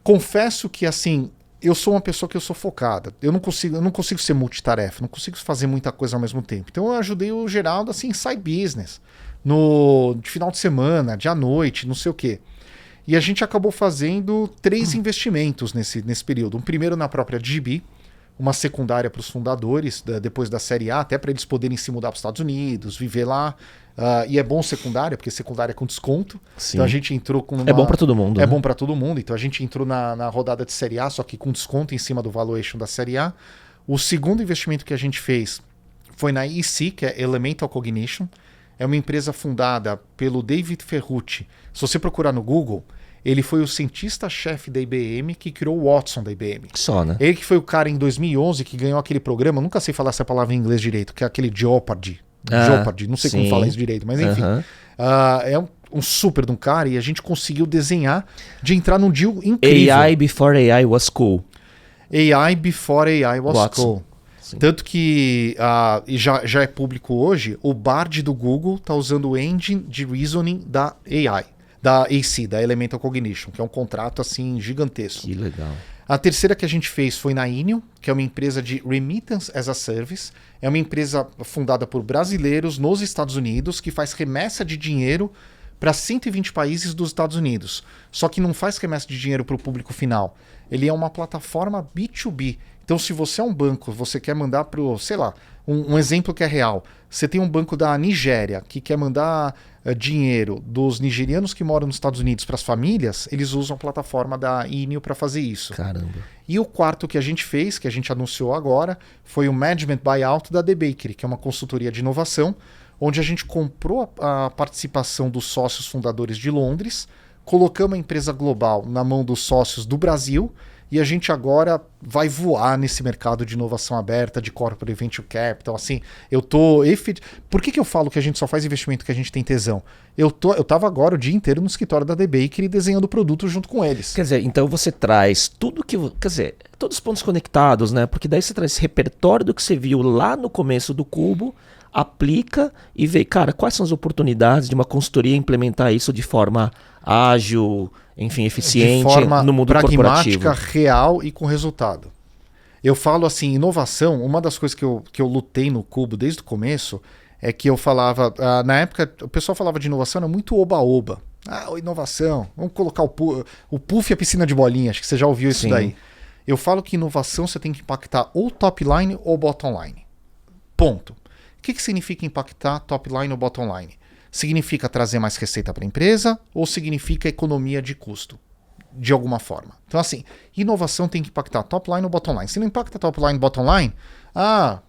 Confesso que assim, eu sou uma pessoa que eu sou focada. Eu não consigo ser multitarefa, não consigo fazer muita coisa ao mesmo tempo. Então eu ajudei o Geraldo assim, em side business. de final de semana, de à noite, não sei o quê. E a gente acabou fazendo 3 investimentos nesse período. Um primeiro na própria DigiBee, uma secundária para os fundadores, depois da Série A, até para eles poderem se mudar para os Estados Unidos, viver lá. E é bom secundária, porque secundária é com desconto. Sim. Então a gente entrou com É bom para todo mundo. É né? bom para todo mundo. Então a gente entrou na rodada de Série A, só que com desconto em cima do valuation da Série A. O segundo investimento que a gente fez foi na EC, que é Elemental Cognition. É uma empresa fundada pelo David Ferrucci. Se você procurar no Google, ele foi o cientista-chefe da IBM que criou o Watson da IBM. Só, né? Ele que foi o cara em 2011 que ganhou aquele programa, eu nunca sei falar essa palavra em inglês direito, que é aquele Jeopardy. Jeopardy, não sei como falar isso direito, mas enfim. É um super de um cara e a gente conseguiu desenhar de entrar num deal incrível. AI before AI was cool. AI before AI was Watson. cool. Sim. Tanto que e já é público hoje, o Bard do Google está usando o engine de reasoning da AI, da AC, da Elemental Cognition, que é um contrato assim gigantesco. Que legal. A terceira que a gente fez foi na Inio, que é uma empresa de Remittance as a Service. É uma empresa fundada por brasileiros nos Estados Unidos que faz remessa de dinheiro para 120 países dos Estados Unidos. Só que não faz remessa de dinheiro para o público final. Ele é uma plataforma B2B. Então, se você é um banco, você quer mandar para o, sei lá, um exemplo que é real. Você tem um banco da Nigéria que quer mandar dinheiro dos nigerianos que moram nos Estados Unidos para as famílias, eles usam a plataforma da Inio para fazer isso. Caramba. E o quarto que a gente fez, que a gente anunciou agora, foi o Management Buyout da The Bakery, que é uma consultoria de inovação, onde a gente comprou a participação dos sócios fundadores de Londres, colocamos a empresa global na mão dos sócios do Brasil e a gente agora vai voar nesse mercado de inovação aberta, de corporate venture capital. Assim, Por que eu falo que a gente só faz investimento que a gente tem tesão? Eu tava agora o dia inteiro no escritório da The Bakery desenhando produto junto com eles. Quer dizer, então você traz tudo que... Quer dizer, todos os pontos conectados, né? Porque daí você traz esse repertório do que você viu lá no começo do Cubo, aplica e vê, cara, quais são as oportunidades de uma consultoria implementar isso de forma ágil, enfim, eficiente, de forma no mundo pragmática, corporativo. real e com resultado. Eu falo assim, inovação, uma das coisas que eu lutei no Cubo desde o começo é que eu falava, na época o pessoal falava de inovação, era muito oba-oba. Inovação, vamos colocar o puff e a piscina de bolinha, acho que você já ouviu isso daí. Eu falo que inovação você tem que impactar ou top line ou bottom line. Ponto. O que significa impactar top line ou bottom line? Significa trazer mais receita para a empresa ou significa economia de custo? De alguma forma. Então, assim, inovação tem que impactar top line ou bottom line. Se não impacta top line e bottom line,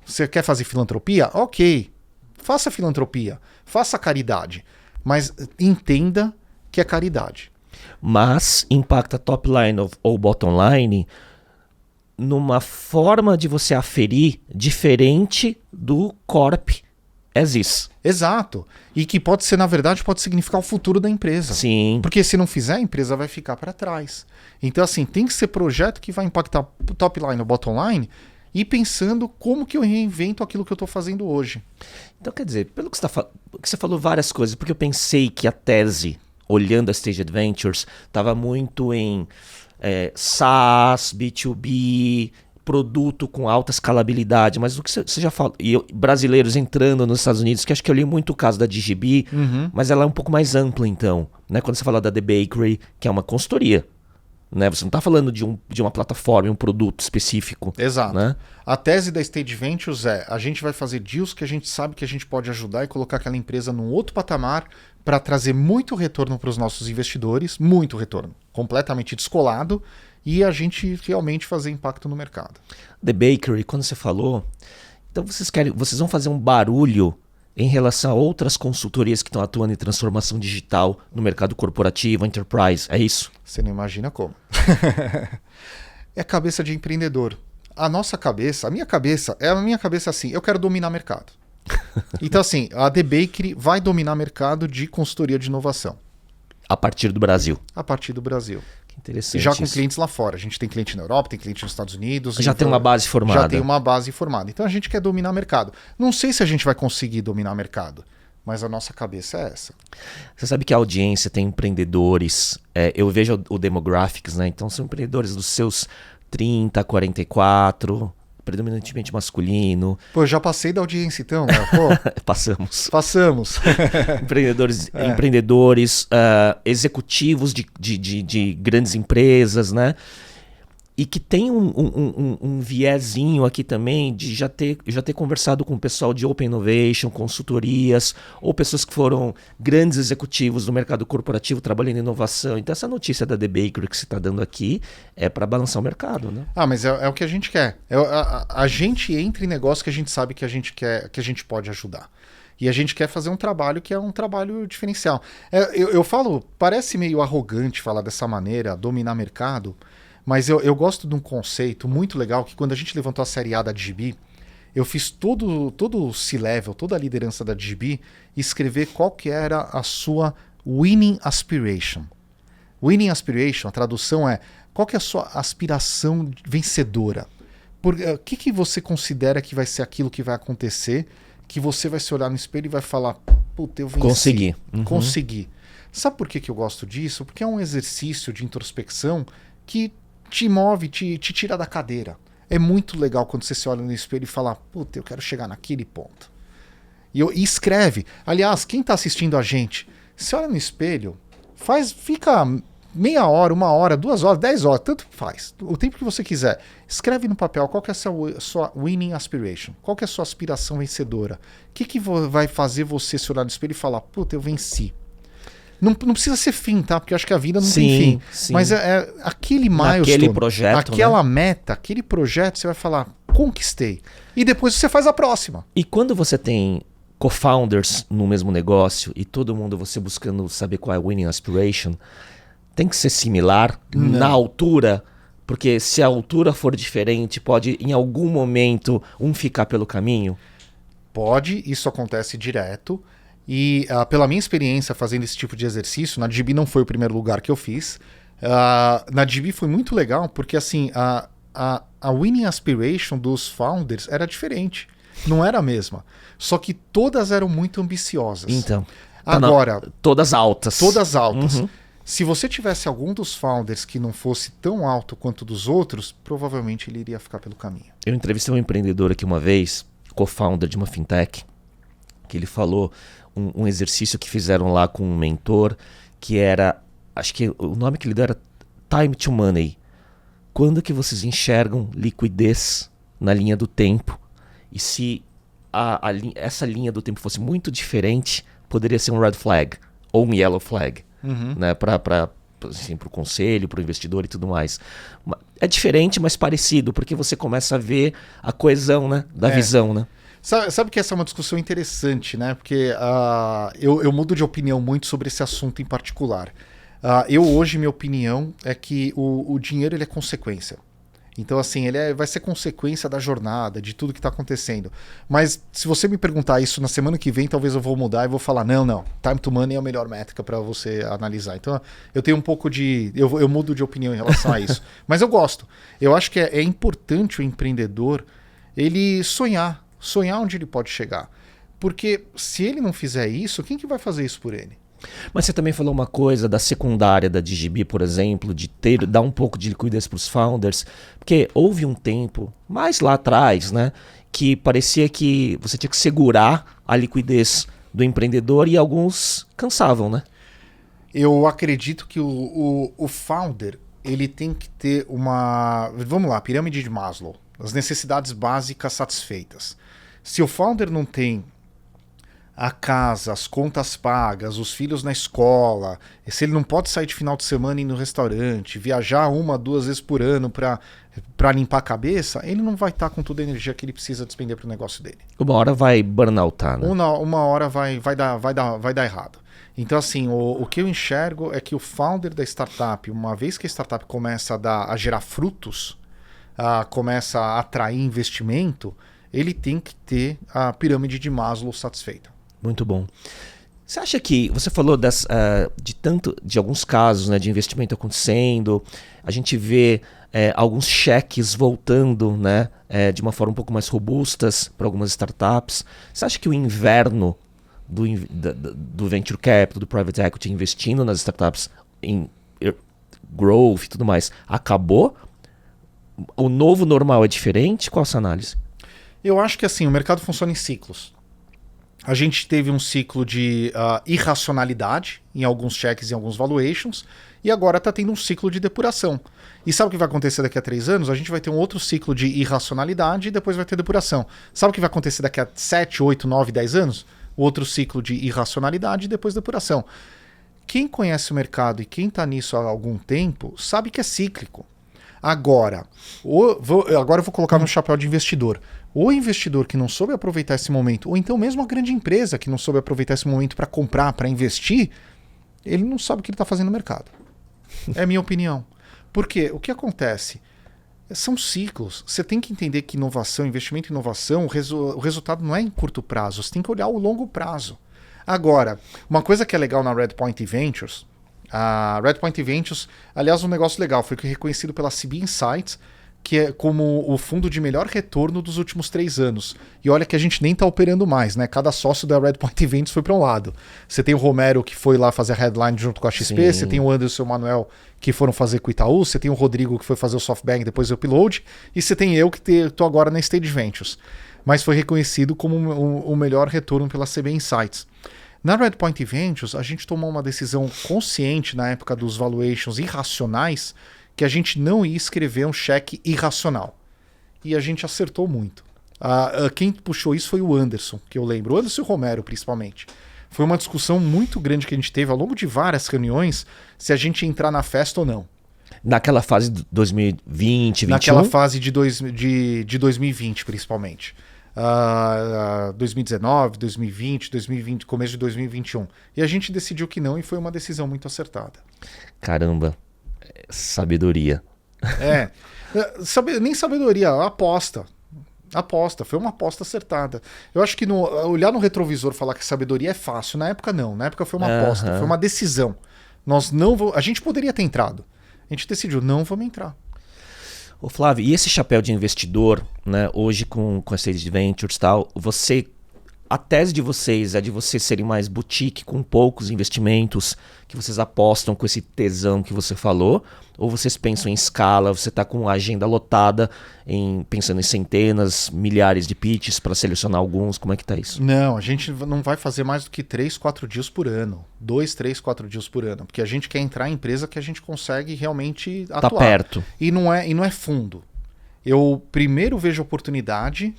você quer fazer filantropia? Ok, faça filantropia, faça caridade, mas entenda que é caridade. Mas impacta top line ou bottom line numa forma de você aferir diferente do corp as is. Exato. E que pode ser, na verdade, pode significar o futuro da empresa. Sim. Porque se não fizer, a empresa vai ficar para trás. Então, assim, tem que ser projeto que vai impactar o top line ou bottom line e pensando como que eu reinvento aquilo que eu estou fazendo hoje. Então, quer dizer, pelo que você falou várias coisas, porque eu pensei que a tese, olhando a Stage Adventures, estava muito em SaaS, B2B, produto com alta escalabilidade, mas o que você já falou, e brasileiros entrando nos Estados Unidos, que acho que eu li muito o caso da DigiBee, mas ela é um pouco mais ampla então, né? Quando você fala da The Bakery, que é uma consultoria, né? Você não está falando de uma plataforma, um produto específico. Exato. Né? A tese da Stage Ventures é, a gente vai fazer deals que a gente sabe que a gente pode ajudar e colocar aquela empresa num outro patamar para trazer muito retorno para os nossos investidores, muito retorno, completamente descolado, e a gente realmente fazer impacto no mercado. The Bakery, quando você falou, então vocês vão fazer um barulho em relação a outras consultorias que estão atuando em transformação digital no mercado corporativo, enterprise, é isso? Você não imagina como. É cabeça de empreendedor. A minha cabeça assim, eu quero dominar mercado. Então assim, a The Bakery vai dominar mercado de consultoria de inovação. A partir do Brasil. A partir do Brasil. Que interessante. Já com isso. clientes lá fora. A gente tem cliente na Europa, tem cliente nos Estados Unidos. Já tem uma base formada. Já tem uma base formada. Então a gente quer dominar mercado. Não sei se a gente vai conseguir dominar mercado, mas a nossa cabeça é essa. Você sabe que a audiência tem empreendedores, eu vejo o Demographics, né? Então são empreendedores dos seus 30, 44, predominantemente masculino. Pô, já passei da audiência então, né? Pô, Passamos. Empreendedores, executivos de grandes empresas, né? E que tem um viezinho aqui também de já ter conversado com o pessoal de Open Innovation, consultorias, ou pessoas que foram grandes executivos do mercado corporativo trabalhando em inovação. Então essa notícia da The Bakery que você está dando aqui é para balançar o mercado, né? Mas é o que a gente quer. A gente entra em negócio que a gente sabe que a gente quer, que a gente pode ajudar. E a gente quer fazer um trabalho que é um trabalho diferencial. Eu falo, parece meio arrogante falar dessa maneira, dominar mercado, mas eu gosto de um conceito muito legal que quando a gente levantou a série A da DGB, eu fiz todo o C-Level, toda a liderança da DGB, escrever qual que era a sua winning aspiration. Winning aspiration, a tradução é qual que é a sua aspiração vencedora. O que você considera que vai ser aquilo que vai acontecer, que você vai se olhar no espelho e vai falar, puta, eu venci. Consegui. Consegui. Sabe por que eu gosto disso? Porque é um exercício de introspecção que te move, te tira da cadeira. É muito legal quando você se olha no espelho e fala, puta, eu quero chegar naquele ponto. E escreve. Aliás, quem está assistindo a gente, se olha no espelho, fica meia hora, 1 hora, 2 horas, 10 horas, tanto faz. O tempo que você quiser. Escreve no papel qual que é a sua winning aspiration. Qual que é a sua aspiração vencedora. O que vai fazer você se olhar no espelho e falar, puta, eu venci. Não precisa ser fim, tá? Porque eu acho que a vida não tem fim. Sim. Mas é aquele milestone, aquele projeto, aquela né? meta, aquele projeto, você vai falar, conquistei. E depois você faz a próxima. E quando você tem co-founders no mesmo negócio e todo mundo você buscando saber qual é a winning aspiration, tem que ser similar na altura, porque se a altura for diferente, pode em algum momento um ficar pelo caminho? Pode, isso acontece direto. E pela minha experiência fazendo esse tipo de exercício, na DGB não foi o primeiro lugar que eu fiz. Na DGB foi muito legal porque assim, a winning aspiration dos founders era diferente. Não era a mesma. Só que todas eram muito ambiciosas. Então, agora, todas altas. Todas altas. Uhum. Se você tivesse algum dos founders que não fosse tão alto quanto dos outros, provavelmente ele iria ficar pelo caminho. Eu entrevistei um empreendedor aqui uma vez, co-founder de uma fintech, que ele falou um exercício que fizeram lá com um mentor, que era, acho que o nome que ele deu era Time to Money. Quando que vocês enxergam liquidez na linha do tempo? E se essa linha do tempo fosse muito diferente, poderia ser um red flag ou um yellow flag, né? Para o conselho, para o investidor e tudo mais. É diferente, mas parecido, porque você começa a ver a coesão, né, da visão, né? Sabe que essa é uma discussão interessante, né? Porque eu mudo de opinião muito sobre esse assunto em particular. Hoje, minha opinião é que o dinheiro ele é consequência. Então, assim, vai ser consequência da jornada, de tudo que está acontecendo. Mas se você me perguntar isso na semana que vem, talvez eu vou mudar e vou falar, não, time to money é a melhor métrica para você analisar. Então, eu tenho um pouco de... Eu mudo de opinião em relação a isso. Mas eu gosto. Eu acho que é importante o empreendedor ele sonhar onde ele pode chegar. Porque se ele não fizer isso, quem que vai fazer isso por ele? Mas você também falou uma coisa da secundária da DGB, por exemplo, de dar um pouco de liquidez para os founders, porque houve um tempo, mais lá atrás, né, que parecia que você tinha que segurar a liquidez do empreendedor e alguns cansavam, né? Eu acredito que o founder ele tem que ter vamos lá, pirâmide de Maslow, as necessidades básicas satisfeitas. Se o founder não tem a casa, as contas pagas, os filhos na escola, se ele não pode sair de final de semana e ir no restaurante, viajar 1, 2 vezes por ano para limpar a cabeça, ele não vai estar com toda a energia que ele precisa despender para o negócio dele. Uma hora vai burnoutar, né? Uma hora vai dar errado. Então, assim, o que eu enxergo é que o founder da startup, uma vez que a startup começa a gerar frutos, começa a atrair investimento, ele tem que ter a pirâmide de Maslow satisfeita. Muito bom. Você acha que, você falou de alguns casos, né, de investimento acontecendo, a gente vê alguns cheques voltando, né, de uma forma um pouco mais robustas para algumas startups. Você acha que o inverno do venture capital, do private equity investindo nas startups em growth e tudo mais, acabou? o novo normal é diferente? Qual a sua análise? Eu acho que assim, o mercado funciona em ciclos. A gente teve um ciclo de irracionalidade em alguns cheques e alguns valuations, e agora está tendo um ciclo de depuração. E sabe o que vai acontecer daqui a 3 anos? A gente vai ter um outro ciclo de irracionalidade e depois vai ter depuração. Sabe o que vai acontecer daqui a 7, 8, 9, 10 anos? O outro ciclo de irracionalidade e depois depuração. Quem conhece o mercado e quem está nisso há algum tempo sabe que é cíclico. Agora eu vou colocar no chapéu de investidor. O investidor que não soube aproveitar esse momento, ou então mesmo a grande empresa que não soube aproveitar esse momento para comprar, para investir, ele não sabe o que ele está fazendo no mercado. É a minha opinião. Porque o que acontece? São ciclos. Você tem que entender que inovação, investimento em inovação, o resultado não é em curto prazo. Você tem que olhar o longo prazo. Agora, uma coisa que é legal na Redpoint Ventures, a Redpoint Ventures, aliás, um negócio legal, foi reconhecido pela CB Insights, que é como o fundo de melhor retorno dos últimos 3 anos. E olha que a gente nem está operando mais, né? Cada sócio da Redpoint Ventures foi para um lado. Você tem o Romero, que foi lá fazer a headline junto com a XP, Sim. você tem o Anderson e o Manuel, que foram fazer com o Itaú, você tem o Rodrigo, que foi fazer o SoftBank, depois o Upload, e você tem eu, que estou agora na Stage Ventures. Mas foi reconhecido como o melhor retorno pela CB Insights. Na Redpoint Ventures, a gente tomou uma decisão consciente na época dos valuations irracionais, que a gente não ia escrever um cheque irracional. E a gente acertou muito. Quem puxou isso foi o Anderson, que eu lembro. O Anderson e o Romero, principalmente. Foi uma discussão muito grande que a gente teve ao longo de várias reuniões, se a gente ia entrar na festa ou não. Naquela fase de 2020, 2021? Naquela fase de 2020, principalmente. 2019, 2020, começo de 2021. E a gente decidiu que não, e foi uma decisão muito acertada. Caramba, sabedoria. Nem sabedoria, aposta. Foi uma aposta acertada. Eu acho que olhar no retrovisor e falar que sabedoria é fácil, na época não. Na época foi uma aposta, foi uma decisão. A gente poderia ter entrado. A gente decidiu, não vamos entrar. Ô Flávio, e esse chapéu de investidor, né, hoje com a Stage Ventures e tal, a tese de vocês é de vocês serem mais boutique, com poucos investimentos, que vocês apostam com esse tesão que você falou, ou vocês pensam em escala, você está com a agenda lotada, pensando em centenas, milhares de pitches para selecionar alguns, como é que tá isso? Não, a gente não vai fazer mais do que 3, 4 deals por ano. 2, 3, 4 deals por ano, porque a gente quer entrar em empresa que a gente consegue realmente atuar. Tá perto. E não é fundo. Eu primeiro vejo oportunidade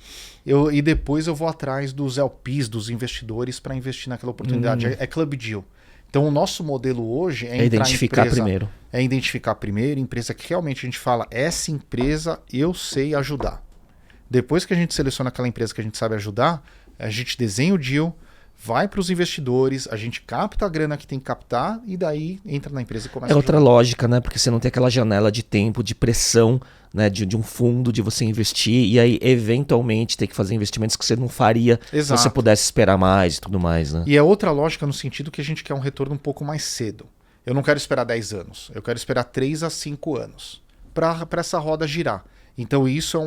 e depois eu vou atrás dos LPs, dos investidores, para investir naquela oportunidade. É club deal. Então o nosso modelo hoje é identificar primeiro. É identificar primeiro, empresa que realmente a gente fala, essa empresa eu sei ajudar. Depois que a gente seleciona aquela empresa que a gente sabe ajudar, a gente desenha o deal, vai para os investidores, a gente capta a grana que tem que captar e daí entra na empresa e começa a outra ajudar. lógica, né? Porque você não tem aquela janela de tempo, de pressão, né? de um fundo, de você investir e aí eventualmente ter que fazer investimentos que você não faria se você pudesse esperar mais e tudo mais, né? E é outra lógica no sentido que a gente quer um retorno um pouco mais cedo. Eu não quero esperar 10 anos, eu quero esperar 3 a 5 anos para essa roda girar. Então isso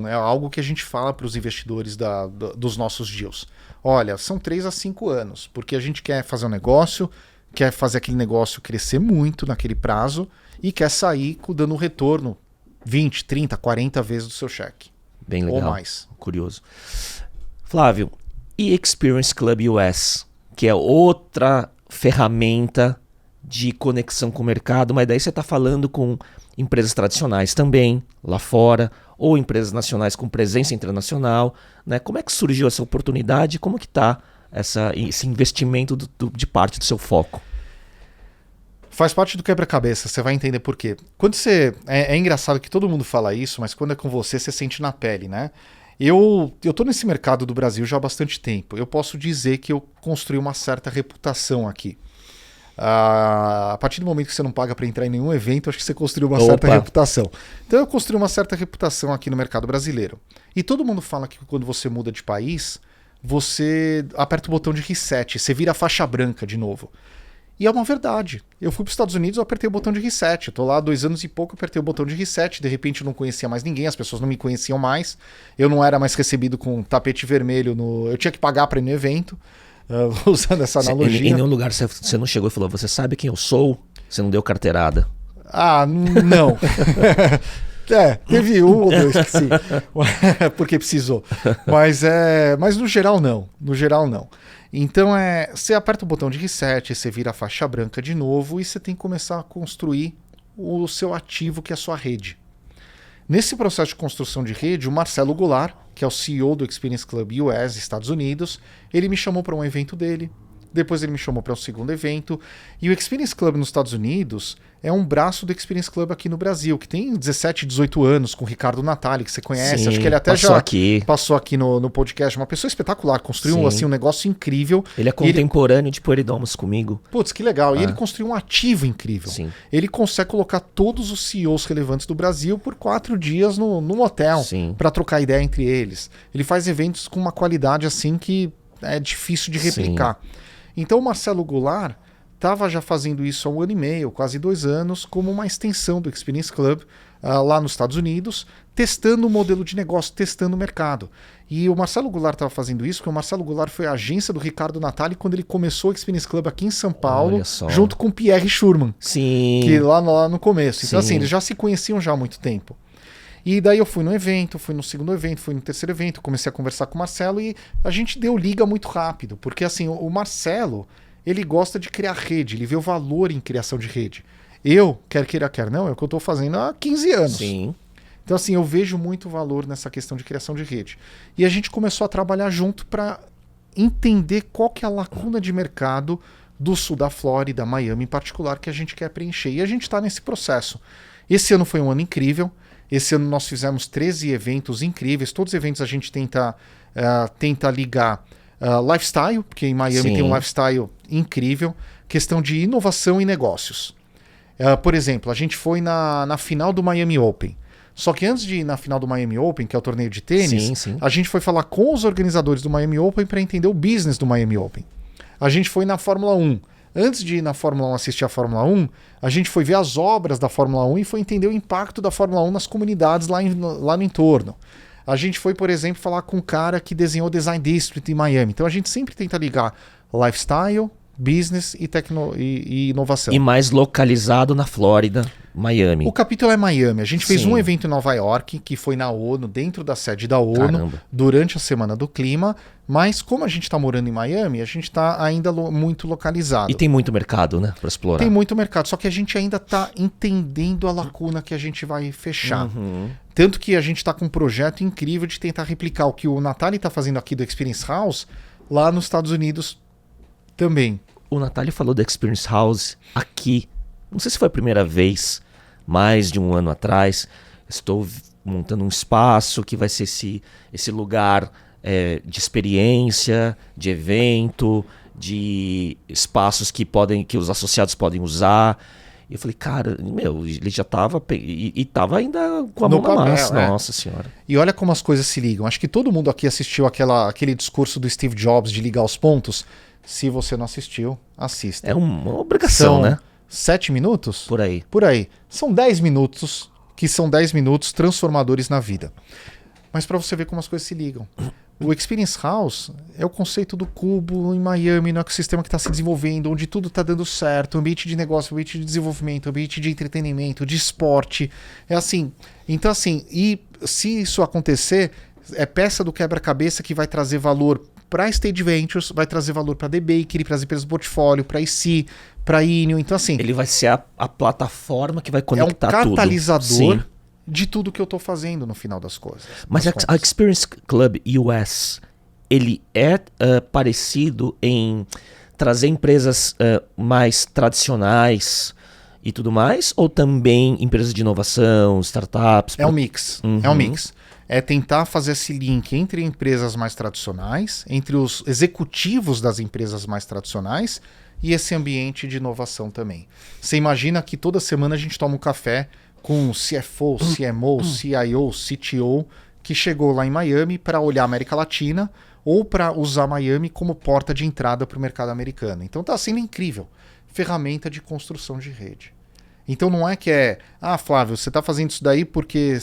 é algo que a gente fala para os investidores dos nossos deals. Olha, são 3 a 5 anos, porque a gente quer fazer um negócio, quer fazer aquele negócio crescer muito naquele prazo e quer sair dando um retorno 20, 30, 40 vezes do seu cheque. Bem legal. Ou mais. Curioso. Flávio, e Experience Club US, que é outra ferramenta de conexão com o mercado, mas daí você está falando com empresas tradicionais também, lá fora, ou empresas nacionais com presença internacional, né? Como é que surgiu essa oportunidade? Como que está esse investimento de parte do seu foco? Faz parte do quebra-cabeça, você vai entender por quê. Quando você... É engraçado que todo mundo fala isso, mas quando é com você sente na pele, né? Eu tô nesse mercado do Brasil já há bastante tempo. Eu posso dizer que eu construí uma certa reputação aqui. A partir do momento que você não paga para entrar em nenhum evento, acho que você construiu uma certa reputação. Então eu construí uma certa reputação aqui no mercado brasileiro. E todo mundo fala que quando você muda de país, você aperta o botão de reset, você vira faixa branca de novo. E é uma verdade. Eu fui para os Estados Unidos, eu apertei o botão de reset. Eu tô lá há 2 anos e pouco, eu apertei o botão de reset. De repente eu não conhecia mais ninguém, as pessoas não me conheciam mais. Eu não era mais recebido com tapete vermelho. Eu tinha que pagar para ir no evento. Usando essa analogia. Em nenhum lugar você não chegou e falou, você sabe quem eu sou? Você não deu carteirada? Ah, não. Teve um ou dois que sim, porque precisou. Mas no geral não. No geral não. Então você aperta o botão de reset, você vira a faixa branca de novo e você tem que começar a construir o seu ativo, que é a sua rede. Nesse processo de construção de rede, o Marcelo Goulart, que é o CEO do Experience Club US, Estados Unidos, ele me chamou para um evento dele. Depois ele me chamou para um segundo evento. E o Experience Club nos Estados Unidos é um braço do Experience Club aqui no Brasil, que tem 17, 18 anos, com o Ricardo Natali, que você conhece. Sim, acho que ele até passou aqui no podcast. Uma pessoa espetacular, construiu assim, um negócio incrível. Ele é contemporâneo de Poeridomos comigo. Putz, que legal. E ele construiu um ativo incrível. Sim. Ele consegue colocar todos os CEOs relevantes do Brasil por 4 dias num hotel, para trocar ideia entre eles. Ele faz eventos com uma qualidade assim que é difícil de replicar. Sim. Então o Marcelo Goulart estava já fazendo isso há 1 ano e meio, quase 2 anos, como uma extensão do Experience Club lá nos Estados Unidos, testando o modelo de negócio, testando o mercado. E o Marcelo Goulart estava fazendo isso, porque o Marcelo Goulart foi a agência do Ricardo Natali quando ele começou o Experience Club aqui em São Paulo, junto com o Pierre Schurman, que lá no começo. Então assim, eles já se conheciam já há muito tempo. E daí eu fui no evento, fui no segundo evento, fui no terceiro evento, comecei a conversar com o Marcelo e a gente deu liga muito rápido, porque assim, o Marcelo, ele gosta de criar rede, ele vê o valor em criação de rede. Eu, quer queira, quer não, é o que eu estou fazendo há 15 anos. Sim. Então assim, eu vejo muito valor nessa questão de criação de rede. E a gente começou a trabalhar junto para entender qual que é a lacuna de mercado do sul da Flórida, Miami em particular, que a gente quer preencher. E a gente está nesse processo. Esse ano foi um ano incrível. Esse ano nós fizemos 13 eventos incríveis. Todos os eventos a gente tenta ligar lifestyle, porque em Miami tem um lifestyle incrível. Questão de inovação e negócios. Por exemplo, a gente foi na final do Miami Open. Só que antes de ir na final do Miami Open, que é o torneio de tênis, a gente foi falar com os organizadores do Miami Open para entender o business do Miami Open. A gente foi na Fórmula 1. Antes de ir na Fórmula 1 assistir a Fórmula 1, a gente foi ver as obras da Fórmula 1 e foi entender o impacto da Fórmula 1 nas comunidades lá no entorno. A gente foi, por exemplo, falar com um cara que desenhou o Design District em Miami. Então a gente sempre tenta ligar lifestyle, business e inovação. E mais localizado na Flórida, Miami. O capítulo é Miami. A gente fez um evento em Nova York, que foi na ONU, dentro da sede da ONU, durante a Semana do Clima. Mas como a gente está morando em Miami, a gente está ainda muito localizado. E tem muito mercado, né, para explorar. Tem muito mercado, só que a gente ainda está entendendo a lacuna que a gente vai fechar. Tanto que a gente está com um projeto incrível de tentar replicar o que o Natali está fazendo aqui do Experience House lá nos Estados Unidos também. O Natali falou do Experience House aqui. Não sei se foi a primeira vez, mais de 1 ano atrás. Estou montando um espaço que vai ser esse lugar de experiência, de evento, de espaços que os associados podem usar. E eu falei, cara, ele já estava e estava ainda com a mão na massa. Nossa senhora. E olha como as coisas se ligam. Acho que todo mundo aqui assistiu aquele discurso do Steve Jobs de ligar os pontos. Se você não assistiu, assista. É uma obrigação, né? 7 minutos? Por aí. Por aí. São 10 minutos, que são 10 minutos transformadores na vida. Mas para você ver como as coisas se ligam. O Experience House é o conceito do cubo em Miami, no ecossistema que está se desenvolvendo, onde tudo está dando certo, ambiente de negócio, ambiente de desenvolvimento, ambiente de entretenimento, de esporte. É assim. Então assim, e se isso acontecer, é peça do quebra-cabeça que vai trazer valor para a Stage Ventures, vai trazer valor para a The Bakery, para as empresas do portfólio, para a IC, para a Inio. Então assim... Ele vai ser a plataforma que vai conectar tudo. É um catalisador de tudo que eu estou fazendo no final das coisas. Mas a Experience Club US, ele é parecido em trazer empresas mais tradicionais e tudo mais? Ou também empresas de inovação, startups? É um mix. É um mix. É tentar fazer esse link entre empresas mais tradicionais, entre os executivos das empresas mais tradicionais e esse ambiente de inovação também. Você imagina que toda semana a gente toma um café com CFO, CMO, CIO, CTO, que chegou lá em Miami para olhar a América Latina ou para usar Miami como porta de entrada para o mercado americano. Então está sendo incrível. Ferramenta de construção de rede. Então não é que Flávio, você está fazendo isso daí porque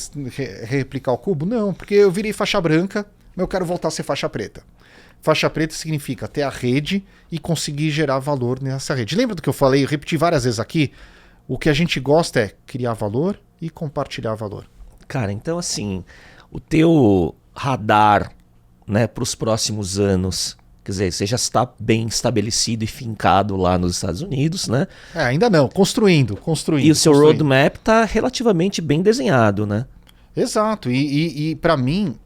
replicar o cubo? Não, porque eu virei faixa branca, mas eu quero voltar a ser faixa preta. Faixa preta significa ter a rede e conseguir gerar valor nessa rede. Lembra do que eu falei? Eu repeti várias vezes aqui. O que a gente gosta é criar valor e compartilhar valor. Cara, então assim, o teu radar, né, para os próximos anos, quer dizer, você já está bem estabelecido e fincado lá nos Estados Unidos, né? Ainda não, construindo. E o seu roadmap está relativamente bem desenhado, né? Exato, e para mim...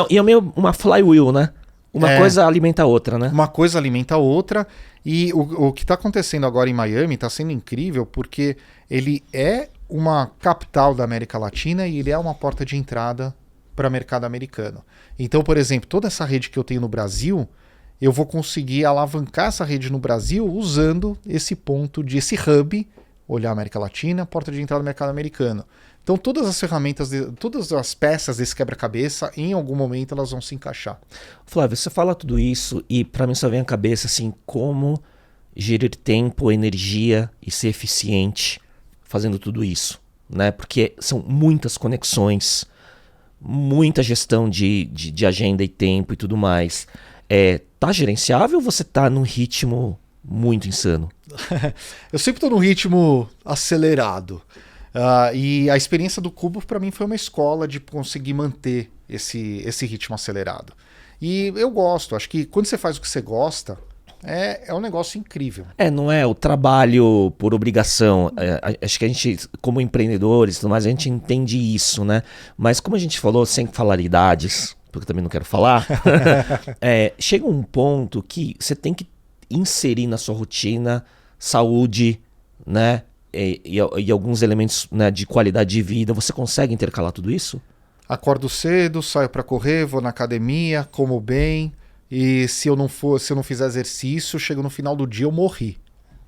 E é meio uma flywheel, né? Uma coisa alimenta a outra, né? Uma coisa alimenta a outra, e o que está acontecendo agora em Miami está sendo incrível porque ele é uma capital da América Latina e ele é uma porta de entrada para o mercado americano. Então, por exemplo, toda essa rede que eu tenho no Brasil, eu vou conseguir alavancar essa rede no Brasil usando esse ponto esse hub, olhar a América Latina, porta de entrada do mercado americano. Então todas as ferramentas, todas as peças desse quebra-cabeça, em algum momento elas vão se encaixar. Flávio, você fala tudo isso e para mim só vem à cabeça assim, como gerir tempo, energia e ser eficiente fazendo tudo isso, né? Porque são muitas conexões, muita gestão de agenda e tempo e tudo mais. Tá gerenciável ou você tá num ritmo muito insano? Eu sempre estou num ritmo acelerado. E a experiência do Cubo para mim foi uma escola de conseguir manter esse ritmo acelerado. E eu gosto, acho que quando você faz o que você gosta, é um negócio incrível. Não é o trabalho por obrigação. Acho que a gente, como empreendedores, tudo mais, a gente entende isso, né? Mas como a gente falou, sem falar idades, porque eu também não quero falar, chega um ponto que você tem que inserir na sua rotina saúde, né? E alguns elementos, né, de qualidade de vida. Você consegue intercalar tudo isso? Acordo cedo, saio para correr, vou na academia, como bem, e se eu não fizer exercício, chego no final do dia eu morri.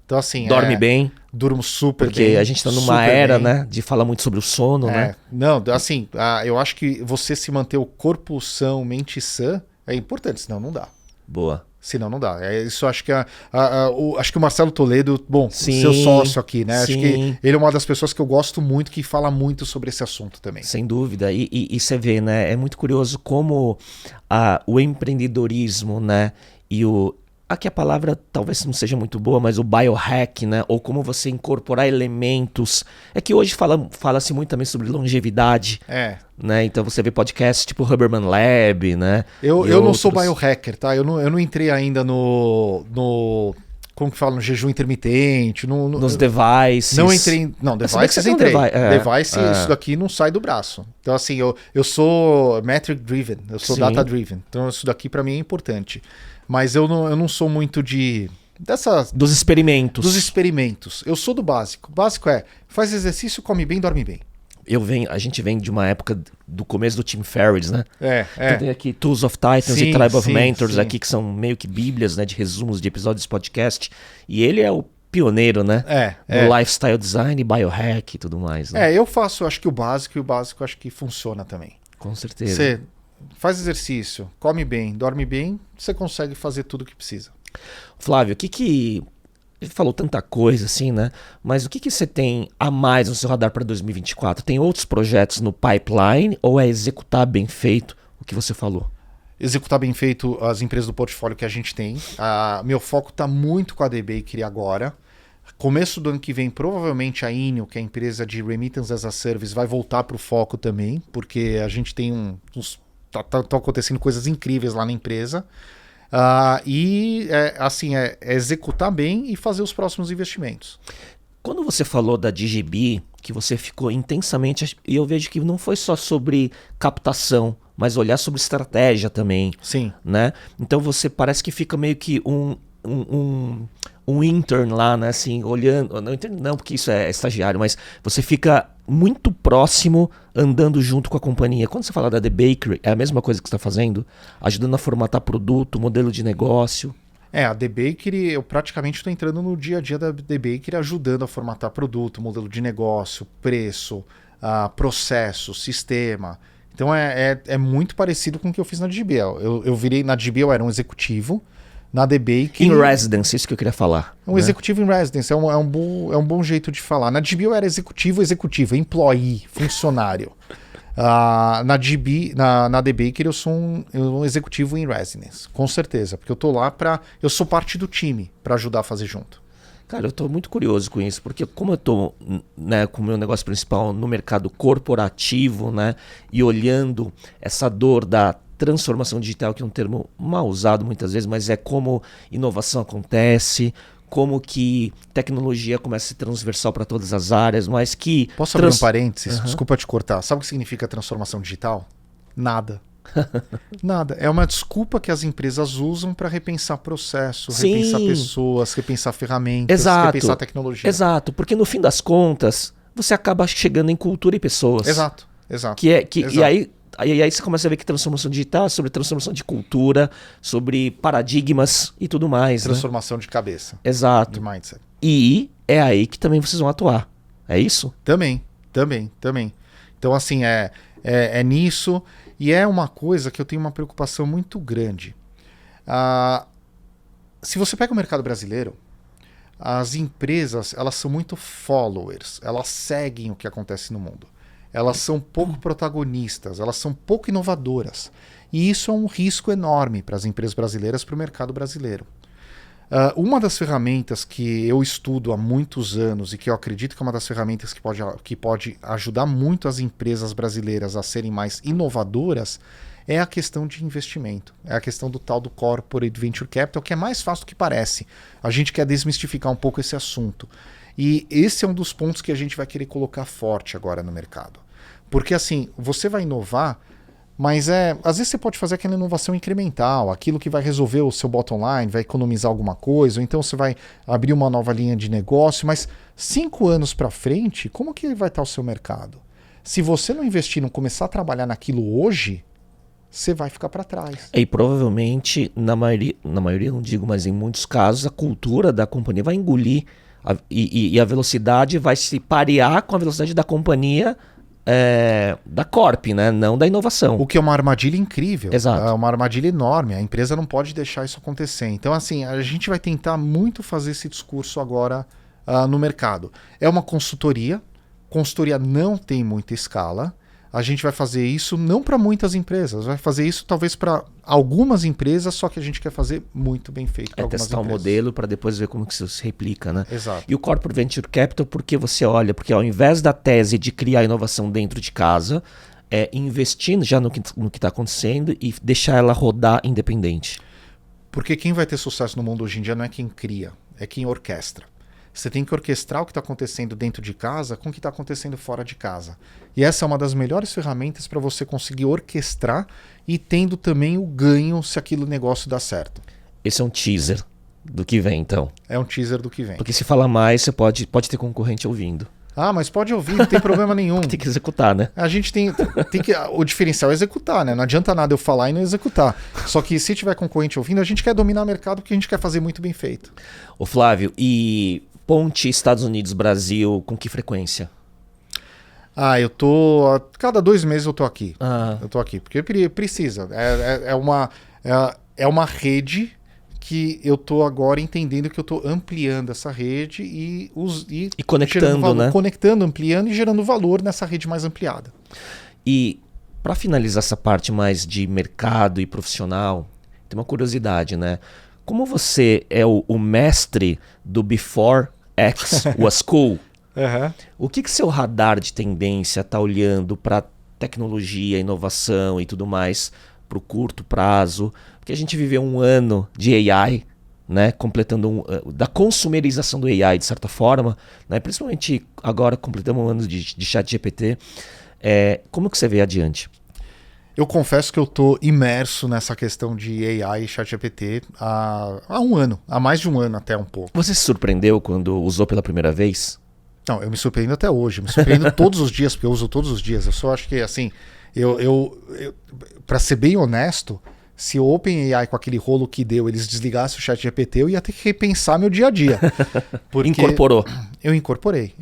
Então assim, dorme bem? Durmo super porque bem. Porque a gente está numa era, né, de falar muito sobre o sono, né? Não, assim, eu acho que você se manter o corpo são, mente sã, é importante, senão não dá. Boa. Senão não dá. Isso acho que acho que o Marcelo Toledo, sim, seu sócio aqui, né? Sim. Acho que ele é uma das pessoas que eu gosto muito, que fala muito sobre esse assunto também. Sem dúvida. E você vê, né? É muito curioso como o empreendedorismo, né? E aqui a palavra talvez não seja muito boa, mas o biohack, né? Ou como você incorporar elementos. É que hoje fala-se muito também sobre longevidade. Né? Então você vê podcasts tipo Huberman Lab, né? Eu não sou biohacker, tá? Eu não entrei ainda no como que fala? No jejum intermitente. Nos devices. Não entrei. Não, devices entrei. Device, isso daqui não sai do braço. Então, assim, eu sou metric driven, eu sou data driven. Então, isso daqui para mim é importante. Mas eu não sou muito dos experimentos. Dos experimentos. Eu sou do básico. O básico é: faz exercício, come bem, dorme bem. A gente vem de uma época do começo do Tim Ferriss, né? Então tem aqui Tools of Titans e Tribe of Mentors aqui, que são meio que bíblias, né, de resumos de episódios de podcast. E ele é o pioneiro, né? No lifestyle design, biohack e tudo mais. Né? Eu faço, acho que o básico, e o básico acho que funciona também. Com certeza. Você faz exercício, come bem, dorme bem, você consegue fazer tudo o que precisa. Flávio, ele falou tanta coisa assim, né? Mas o que você tem a mais no seu radar para 2024? Tem outros projetos no pipeline ou é executar bem feito o que você falou? Executar bem feito as empresas do portfólio que a gente tem. Meu foco está muito com a The Bakery agora. Começo do ano que vem, provavelmente a Inio, que é a empresa de Remittance as a Service, vai voltar para o foco também, porque a gente tem estão acontecendo coisas incríveis lá na empresa. É executar bem e fazer os próximos investimentos. Quando você falou da DigiBee, que você ficou intensamente... E eu vejo que não foi só sobre captação, mas olhar sobre estratégia também. Sim. Né? Então você parece que fica meio que um intern lá, né? Assim, olhando... Não, porque isso é estagiário, mas você fica muito próximo, andando junto com a companhia. Quando você fala da The Bakery, é a mesma coisa que você está fazendo? Ajudando a formatar produto, modelo de negócio? A The Bakery, eu praticamente estou entrando no dia a dia da The Bakery, ajudando a formatar produto, modelo de negócio, preço, processo, sistema. Então é muito parecido com o que eu fiz na DigiBee. Eu virei na DigiBee, eu era um executivo. Na The Bakery... In residence, isso que eu queria falar. Executivo in residence, é um bom jeito de falar. Na DigiBee eu era executivo, employee, funcionário. Na The Bakery eu sou um executivo in residence, com certeza. Porque eu tô lá eu sou parte do time para ajudar a fazer junto. Cara, eu estou muito curioso com isso, porque como eu estou, né, com o meu negócio principal no mercado corporativo, né, e olhando essa dor da transformação digital, que é um termo mal usado muitas vezes, mas é como inovação acontece, como que tecnologia começa a ser transversal para todas as áreas, mas que... Posso abrir um parênteses? Desculpa te cortar. Sabe o que significa transformação digital? Nada. Nada. É uma desculpa que as empresas usam para repensar processo, repensar pessoas, repensar ferramentas, repensar tecnologia. Exato, porque no fim das contas, você acaba chegando em cultura e pessoas. Exato. Exato. E aí você começa a ver que transformação digital é sobre transformação de cultura, sobre paradigmas e tudo mais. Transformação de cabeça. Exato. De mindset. E é aí que também vocês vão atuar. É isso? Também. Então, assim, é nisso. E é uma coisa que eu tenho uma preocupação muito grande. Se você pega o mercado brasileiro, as empresas, elas são muito followers. Elas seguem o que acontece no mundo. Elas são pouco protagonistas, elas são pouco inovadoras. E isso é um risco enorme para as empresas brasileiras, para o mercado brasileiro. Uma das ferramentas que eu estudo há muitos anos e que eu acredito que é uma das ferramentas que pode ajudar muito as empresas brasileiras a serem mais inovadoras é a questão de investimento. É a questão do tal do Corporate Venture Capital, que é mais fácil do que parece. A gente quer desmistificar um pouco esse assunto. E esse é um dos pontos que a gente vai querer colocar forte agora no mercado. Porque assim, você vai inovar, mas às vezes você pode fazer aquela inovação incremental, aquilo que vai resolver o seu bottom line, vai economizar alguma coisa, ou então você vai abrir uma nova linha de negócio, mas 5 anos para frente, como que vai estar o seu mercado? Se você não investir, não começar a trabalhar naquilo hoje, você vai ficar para trás. E provavelmente, na maioria não digo, mas em muitos casos, a cultura da companhia vai engolir e a velocidade vai se parear com a velocidade da companhia da Corp, né? Não da inovação. O que é uma armadilha incrível. Exato. É uma armadilha enorme. A empresa não pode deixar isso acontecer. Então, assim, a gente vai tentar muito fazer esse discurso agora no mercado. É uma consultoria. Consultoria não tem muita escala. A gente vai fazer isso não para muitas empresas, vai fazer isso talvez para algumas empresas, só que a gente quer fazer muito bem feito para algumas testar empresas. Um modelo para depois ver como que isso se replica, né? Exato. E o Corporate Venture Capital, porque você olha, porque ao invés da tese de criar inovação dentro de casa, investindo já no que está acontecendo e deixar ela rodar independente. Porque quem vai ter sucesso no mundo hoje em dia não é quem cria, é quem orquestra. Você tem que orquestrar o que está acontecendo dentro de casa com o que está acontecendo fora de casa. E essa é uma das melhores ferramentas para você conseguir orquestrar e tendo também o ganho se aquele negócio dá certo. Esse é um teaser do que vem, então. É um teaser do que vem. Porque se falar mais, você pode ter concorrente ouvindo. Ah, mas pode ouvir, não tem problema nenhum. Tem que executar, né? A gente tem que... O diferencial é executar, né? Não adianta nada eu falar e não executar. Só que se tiver concorrente ouvindo, a gente quer dominar o mercado porque a gente quer fazer muito bem feito. Ô Flávio, e ponte Estados Unidos-Brasil, com que frequência? Eu tô... A cada 2 meses eu tô aqui. Eu tô aqui, porque precisa. É uma rede que eu tô agora entendendo que eu tô ampliando essa rede e conectando, valor, né? Conectando, ampliando e gerando valor nessa rede mais ampliada. E para finalizar essa parte mais de mercado e profissional, tem uma curiosidade, né? Como você é o mestre do Before X was cool, o que seu radar de tendência está olhando para tecnologia, inovação e tudo mais para o curto prazo? Porque a gente viveu um ano de AI, né, completando da consumerização do AI de certa forma, né, principalmente agora completamos um ano de ChatGPT. Como que você vê adiante? Eu confesso que eu estou imerso nessa questão de AI e ChatGPT há um ano, há mais de um ano até um pouco. Você se surpreendeu quando usou pela primeira vez? Não, eu me surpreendo até hoje. Eu me surpreendo todos os dias, porque eu uso todos os dias. Eu só acho que, assim, para ser bem honesto, se o OpenAI com aquele rolo que deu, eles desligassem o ChatGPT, eu ia ter que repensar meu dia a dia. Incorporou? Eu incorporei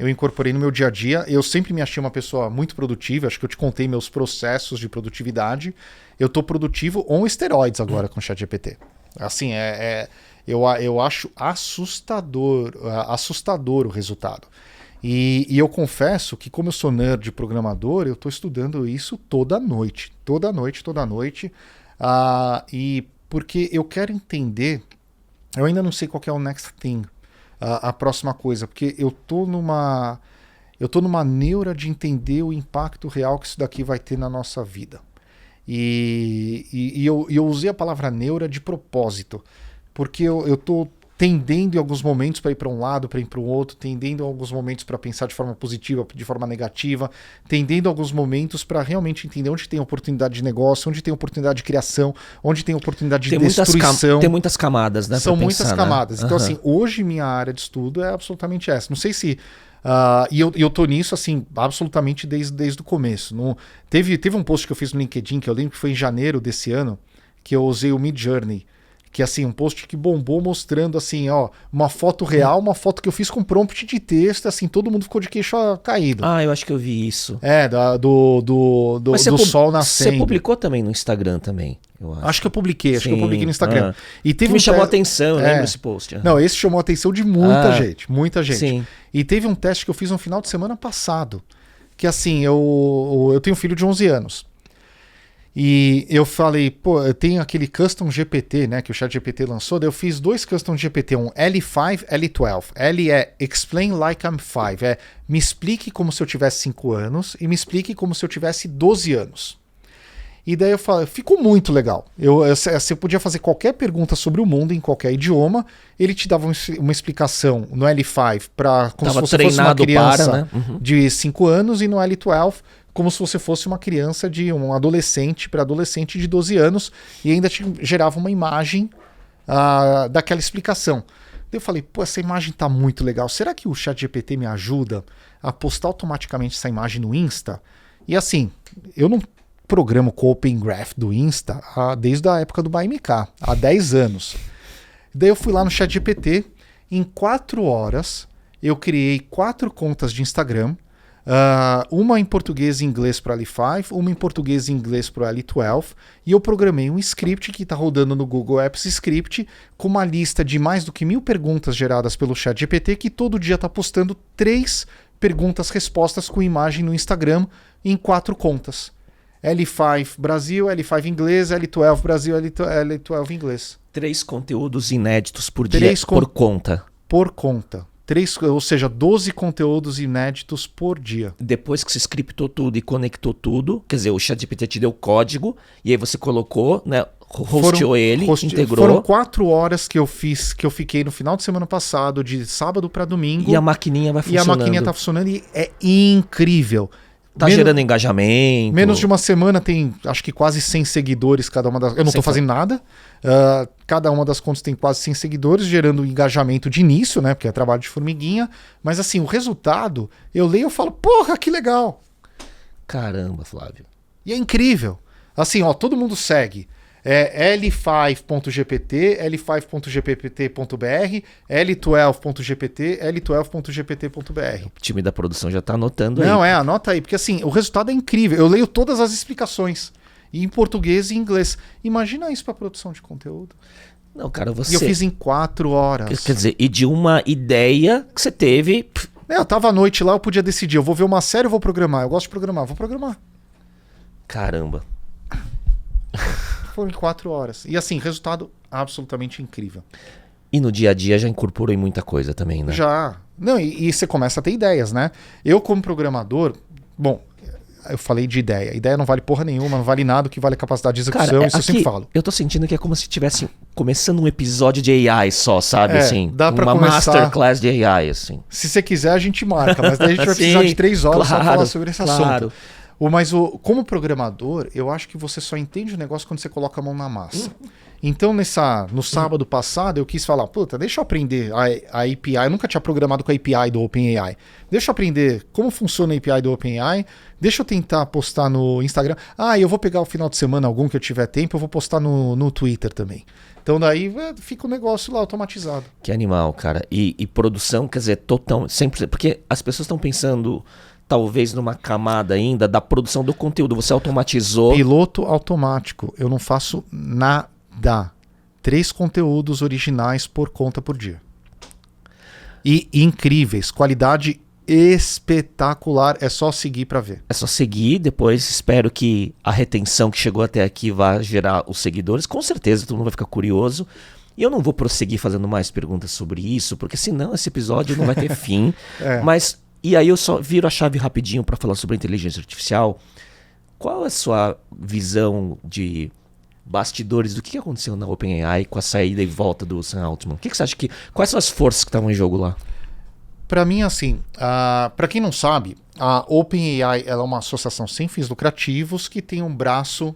no meu dia a dia. Eu sempre me achei uma pessoa muito produtiva. Acho que eu te contei meus processos de produtividade. Eu tô produtivo on esteroides agora com o ChatGPT. Assim, eu acho assustador o resultado. E eu confesso que, como eu sou nerd programador, eu estou estudando isso toda noite. E porque eu quero entender, eu ainda não sei qual que é o next thing, a próxima coisa, porque eu tô numa neura de entender o impacto real que isso daqui vai ter na nossa vida. E eu usei a palavra neura de propósito, porque eu tô tendendo em alguns momentos para ir para um lado, para ir para o outro, tendendo em alguns momentos para pensar de forma positiva, de forma negativa, tendendo em alguns momentos para realmente entender onde tem oportunidade de negócio, onde tem oportunidade de criação, onde tem oportunidade de destruição. Tem muitas camadas, né? São muitas pensar, camadas. Né? Então, assim, hoje minha área de estudo é absolutamente essa. Não sei se... e eu tô nisso, assim, absolutamente desde o começo. Teve um post que eu fiz no LinkedIn, que eu lembro que foi em janeiro desse ano, que eu usei o Midjourney. Que assim, um post que bombou mostrando assim, ó, uma foto real, uma foto que eu fiz com prompt de texto, assim, todo mundo ficou de queixo caído. Ah, eu acho que eu vi isso. Do sol nascendo. Você publicou também no Instagram também, eu acho. Acho que eu publiquei no Instagram. E teve me chamou a atenção, lembra esse post? Não, esse chamou a atenção de muita gente. Sim. E teve um teste que eu fiz no final de semana passado, que assim, eu tenho um filho de 11 anos. E eu falei, pô, eu tenho aquele Custom GPT, né, que o ChatGPT lançou, daí eu fiz 2 Custom GPT, um L5, L12. L é Explain Like I'm 5, me explique como se eu tivesse 5 anos e me explique como se eu tivesse 12 anos. E daí eu falei, ficou muito legal. Você podia fazer qualquer pergunta sobre o mundo em qualquer idioma, ele te dava uma explicação no L5 para como se você fosse uma criança de 5 anos e no L12 como se você fosse uma criança de um adolescente para adolescente de 12 anos e ainda te gerava uma imagem daquela explicação. Daí eu falei, pô, essa imagem tá muito legal. Será que o ChatGPT me ajuda a postar automaticamente essa imagem no Insta? E assim, eu não programo com o Open Graph do Insta desde a época do BAMK, há 10 anos. Daí eu fui lá no ChatGPT, em 4 horas eu criei 4 contas de Instagram, uma em português e inglês para o L5, uma em português e inglês para o L12, e eu programei um script que está rodando no Google Apps Script com uma lista de mais do que 1000 perguntas geradas pelo ChatGPT que todo dia está postando 3 perguntas-respostas com imagem no Instagram em 4 contas. L5 Brasil, L5 inglês, L12 Brasil, L12 inglês. 3 conteúdos inéditos por dia por conta. Por conta. 3, ou seja, 12 conteúdos inéditos por dia. Depois que você scriptou tudo e conectou tudo, quer dizer, o ChatGPT te deu código e aí você colocou, né, hosteou integrou. Foram 4 horas que eu fiquei no final de semana passado, de sábado para domingo. E a maquininha vai funcionando. E a maquininha tá funcionando e é incrível. Tá gerando engajamento. Menos de uma semana tem, acho que quase 100 seguidores cada uma das... Eu não tô fazendo nada. Cada uma das contas tem quase 100 seguidores, gerando engajamento de início, né? Porque é trabalho de formiguinha. Mas assim, o resultado, eu leio e falo, porra, que legal. Caramba, Flávio. E é incrível. Assim, ó, todo mundo segue. L5.gpt, L5.gpt.br, L12.gpt, L12.gpt.br. O time da produção já tá anotando aí. Não, anota aí, porque assim, o resultado é incrível. Eu leio todas as explicações, em português e inglês. Imagina isso para produção de conteúdo. Não, cara, você... E eu fiz em 4 horas. Quer dizer, e de uma ideia que você teve... Eu tava à noite lá, eu podia decidir, eu vou ver uma série ou vou programar? Eu gosto de programar, vou programar. Caramba. Foram 4 horas. E assim, resultado absolutamente incrível. E no dia a dia já incorporou em muita coisa também, né? Já. Não, e você começa a ter ideias, né? Eu como programador, bom, eu falei de ideia. Ideia não vale porra nenhuma, não vale nada, o que vale a capacidade de execução, cara, isso eu sempre falo. Eu tô sentindo que é como se estivesse começando um episódio de AI só, sabe? Assim, dá pra uma começar... masterclass de AI, assim. Se você quiser, a gente marca, mas daí a gente vai precisar de 3 horas só pra falar sobre esse assunto. Mas como programador, eu acho que você só entende o negócio quando você coloca a mão na massa. Então, no sábado passado, eu quis falar, puta, deixa eu aprender a API. Eu nunca tinha programado com a API do OpenAI. Deixa eu aprender como funciona a API do OpenAI. Deixa eu tentar postar no Instagram. Eu vou pegar o final de semana, algum que eu tiver tempo, eu vou postar no Twitter também. Então daí fica o negócio lá automatizado. Que animal, cara. E produção, quer dizer, total, sempre... Porque as pessoas estão pensando... Talvez numa camada ainda da produção do conteúdo. Você automatizou... Piloto automático. Eu não faço nada. 3 conteúdos originais por conta por dia. E incríveis. Qualidade espetacular. É só seguir para ver. É só seguir. Depois espero que a retenção que chegou até aqui vá gerar os seguidores. Com certeza todo mundo vai ficar curioso. E eu não vou prosseguir fazendo mais perguntas sobre isso, porque senão esse episódio não vai ter fim. Mas, e aí eu só viro a chave rapidinho para falar sobre a inteligência artificial. Qual é a sua visão de bastidores do que aconteceu na OpenAI com a saída e volta do Sam Altman? O que você acha quais são as forças que estavam em jogo lá? Para mim, assim, para quem não sabe, a OpenAI ela é uma associação sem fins lucrativos que tem um braço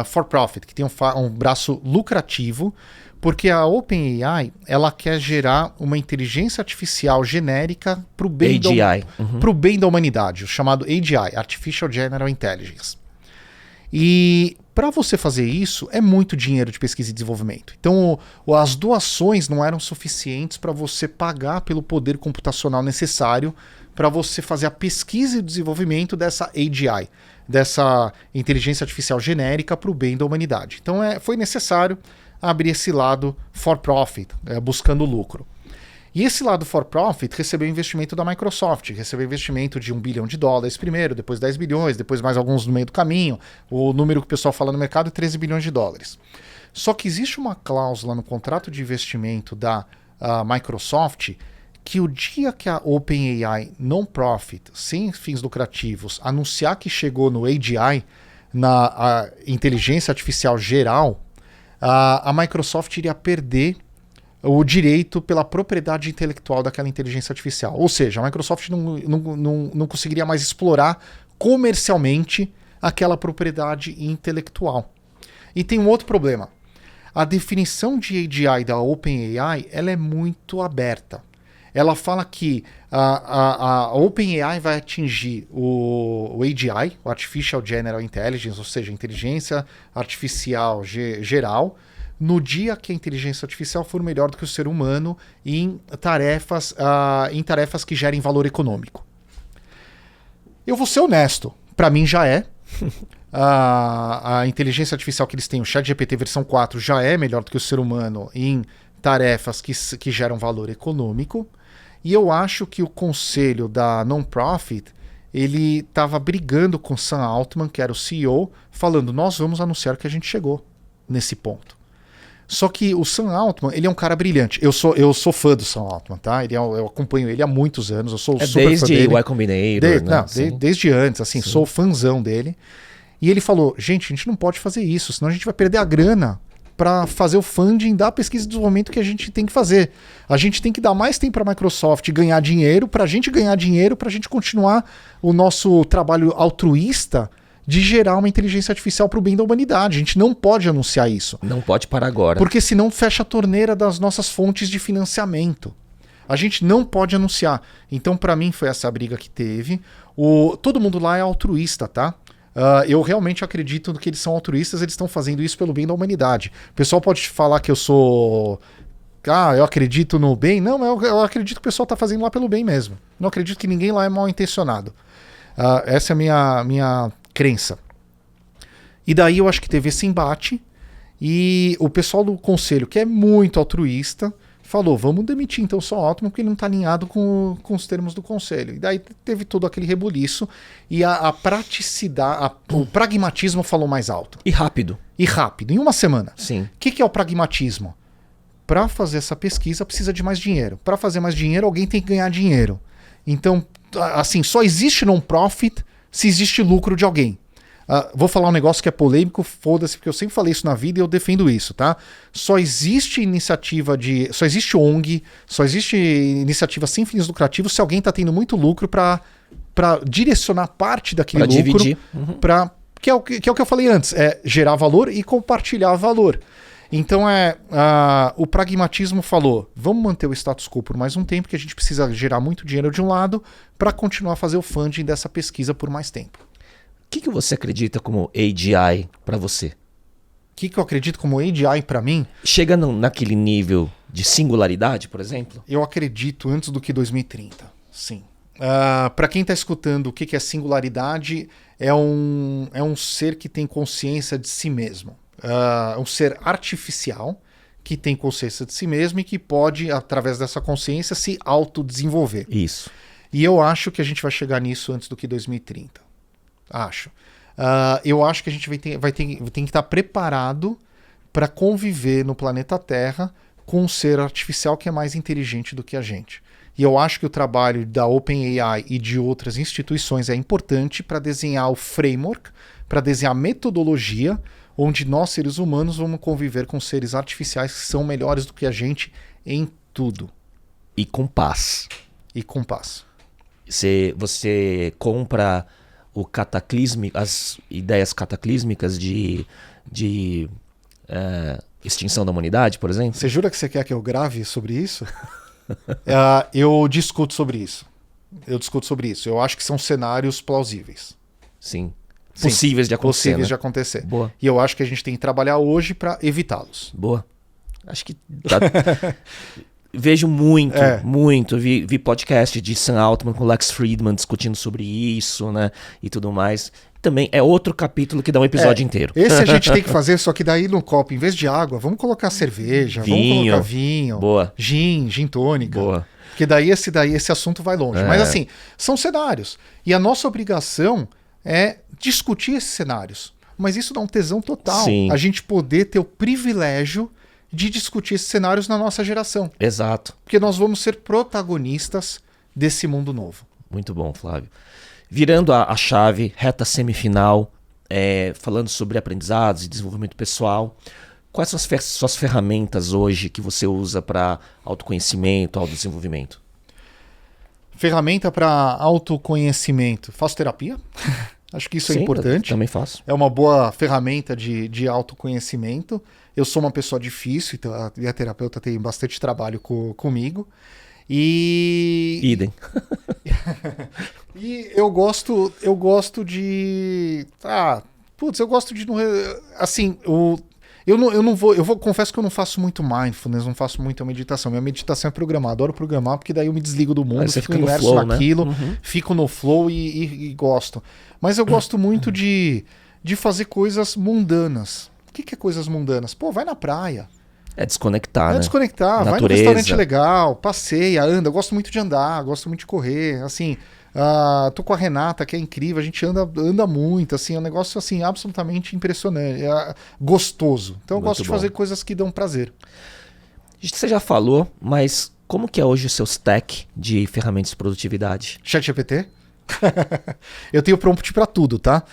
for profit, que tem um braço lucrativo, porque a OpenAI ela quer gerar uma inteligência artificial genérica para o bem, bem da humanidade, o chamado AGI, Artificial General Intelligence. E para você fazer isso, é muito dinheiro de pesquisa e desenvolvimento. Então, as doações não eram suficientes para você pagar pelo poder computacional necessário para você fazer a pesquisa e o desenvolvimento dessa AGI, dessa inteligência artificial genérica para o bem da humanidade. Então, foi necessário abrir esse lado for profit, buscando lucro. E esse lado for profit recebeu investimento da Microsoft, recebeu investimento de $1 bilhão primeiro, depois 10 bilhões, depois mais alguns no meio do caminho. O número que o pessoal fala no mercado é $13 bilhões. Só que existe uma cláusula no contrato de investimento da Microsoft que o dia que a OpenAI non-profit, sem fins lucrativos, anunciar que chegou no AGI, na inteligência artificial geral, a Microsoft iria perder o direito pela propriedade intelectual daquela inteligência artificial. Ou seja, a Microsoft não conseguiria mais explorar comercialmente aquela propriedade intelectual. E tem um outro problema. A definição de AGI da OpenAI ela é muito aberta. Ela fala que a OpenAI vai atingir o AGI, o Artificial General Intelligence, ou seja, inteligência artificial geral, no dia que a inteligência artificial for melhor do que o ser humano em tarefas que gerem valor econômico. Eu vou ser honesto, para mim já é. A inteligência artificial que eles têm, o ChatGPT versão 4, já é melhor do que o ser humano em tarefas que geram valor econômico. E eu acho que o conselho da non-profit, ele estava brigando com Sam Altman, que era o CEO, falando, nós vamos anunciar que a gente chegou nesse ponto. Só que o Sam Altman, ele é um cara brilhante. Eu sou fã do Sam Altman, tá? Eu acompanho ele há muitos anos, eu sou super fã dele. Desde Y Combinator, desde antes, assim, sou fãzão dele. E ele falou, gente, a gente não pode fazer isso, senão a gente vai perder a grana para fazer o funding da pesquisa e desenvolvimento que a gente tem que fazer. A gente tem que dar mais tempo para a Microsoft ganhar dinheiro, para a gente ganhar dinheiro, para a gente continuar o nosso trabalho altruísta de gerar uma inteligência artificial para o bem da humanidade. A gente não pode anunciar isso. Não pode parar agora. Porque senão fecha a torneira das nossas fontes de financiamento. A gente não pode anunciar. Então, para mim, foi essa briga que teve. Todo mundo lá é altruísta, tá? Eu realmente acredito que eles são altruístas, eles estão fazendo isso pelo bem da humanidade. O pessoal pode falar que eu sou... eu acredito no bem. Não, eu acredito que o pessoal está fazendo lá pelo bem mesmo. Não acredito que ninguém lá é mal intencionado. Essa é a minha crença. E daí eu acho que teve esse embate e o pessoal do conselho, que é muito altruísta, falou, vamos demitir então só o Altman porque ele não está alinhado com os termos do conselho. E daí teve todo aquele rebuliço e a praticidade, o pragmatismo falou mais alto. E rápido. Em uma semana. Sim. O que é o pragmatismo? Para fazer essa pesquisa precisa de mais dinheiro. Para fazer mais dinheiro, alguém tem que ganhar dinheiro. Então, assim, só existe non-profit se existe lucro de alguém. Vou falar um negócio que é polêmico, foda-se, porque eu sempre falei isso na vida e eu defendo isso, tá? Só existe ONG, só existe iniciativa sem fins lucrativos se alguém está tendo muito lucro para direcionar parte daquele lucro dividir. que é o que eu falei antes, é gerar valor e compartilhar valor. Então o pragmatismo falou, vamos manter o status quo por mais um tempo, que a gente precisa gerar muito dinheiro de um lado para continuar a fazer o funding dessa pesquisa por mais tempo. O que você acredita como AGI para você? O que eu acredito como AGI para mim? Chega naquele nível de singularidade, por exemplo? Eu acredito antes do que 2030, sim. Para quem está escutando, o que é singularidade? É um ser que tem consciência de si mesmo. Um ser artificial que tem consciência de si mesmo e que pode, através dessa consciência, se autodesenvolver. Isso. E eu acho que a gente vai chegar nisso antes do que 2030. Acho. Eu acho que a gente vai ter que estar preparado para conviver no planeta Terra com um ser artificial que é mais inteligente do que a gente. E eu acho que o trabalho da OpenAI e de outras instituições é importante para desenhar o framework, para desenhar a metodologia, onde nós, seres humanos, vamos conviver com seres artificiais que são melhores do que a gente em tudo. E com paz. E com paz. Você compra as ideias cataclísmicas de extinção da humanidade, por exemplo? Você jura que você quer que eu grave sobre isso? Eu discuto sobre isso. Eu acho que são cenários plausíveis. Sim. Sim, Possíveis de acontecer. Possíveis né? de acontecer. Boa. E eu acho que a gente tem que trabalhar hoje para evitá-los. Boa. Acho que vejo muito. Vi podcast de Sam Altman com Lex Friedman discutindo sobre isso, né? E tudo mais. Também é outro capítulo que dá um episódio inteiro. Esse a gente tem que fazer, só que daí no copo, em vez de água, vamos colocar cerveja, vamos colocar vinho, Boa. gin tônica. Boa. Porque daí esse assunto vai longe. Mas assim, são cenários. E a nossa obrigação é discutir esses cenários. Mas isso dá um tesão total. Sim. A gente poder ter o privilégio de discutir esses cenários na nossa geração. Exato. Porque nós vamos ser protagonistas desse mundo novo. Muito bom, Flávio. Virando a chave, reta semifinal, falando sobre aprendizados e desenvolvimento pessoal, quais são as suas ferramentas hoje que você usa para autoconhecimento, autodesenvolvimento? Ferramenta para autoconhecimento. Faço terapia. Acho que isso é importante. Também faço. É uma boa ferramenta de autoconhecimento. Eu sou uma pessoa difícil, então a minha terapeuta tem bastante trabalho comigo. Idem. E eu gosto de... eu gosto de... Assim, confesso que eu não faço muito mindfulness, não faço muita meditação. Minha meditação é programar, adoro programar, porque daí eu me desligo do mundo, você fico fica no imerso flow, naquilo, né? fico no flow e gosto. Mas eu gosto muito de fazer coisas mundanas. O que é coisas mundanas? Pô, vai na praia. É desconectar, né? Desconectar, Natureza. Vai num restaurante legal, passeia, anda. Eu gosto muito de andar, gosto muito de correr, assim... tô com a Renata, que é incrível, a gente anda muito, assim, é um negócio assim, absolutamente impressionante, gostoso. Então eu Muito gosto de bom. fazer coisas que dão prazer. Você já falou, mas como que é hoje o seu stack de ferramentas de produtividade? ChatGPT? Eu tenho prompt para tudo, tá?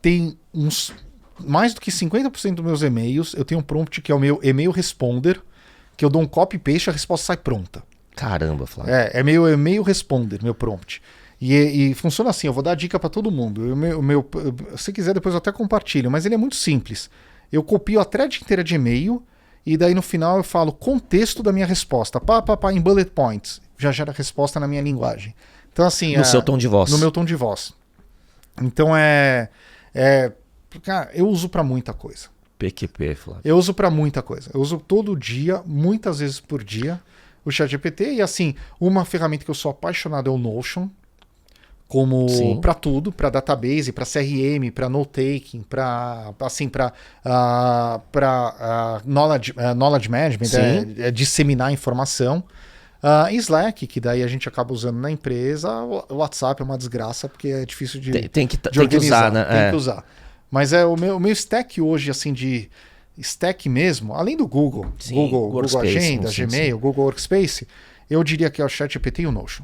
Tem uns mais do que 50% dos meus e-mails, eu tenho um prompt que é o meu e-mail responder, que eu dou um copy-paste e a resposta sai pronta. Caramba, Flávio. É meu e-mail responder, meu prompt. E funciona assim, eu vou dar dica para todo mundo. Se quiser, depois eu até compartilho, mas ele é muito simples. Eu copio a thread inteira de e-mail e daí no final eu falo contexto da minha resposta. Em bullet points. Já gera a resposta na minha linguagem. Então, assim... No seu tom de voz. No meu tom de voz. Então cara, eu uso para muita coisa. PQP, Flávio. Eu uso para muita coisa. Eu uso todo dia, muitas vezes por dia, o ChatGPT. E assim, uma ferramenta que eu sou apaixonado é o Notion. Como para tudo, para database, para CRM, para note-taking, para knowledge management, disseminar informação. Slack, que daí a gente acaba usando na empresa. O WhatsApp é uma desgraça, porque é difícil de Tem que organizar, usar, né? Tem que usar. Mas o meu stack hoje, assim, de stack mesmo, além do Google, Sim, Google Agenda, sim, Gmail, sim. Google Workspace, eu diria que é o ChatGPT e o Notion.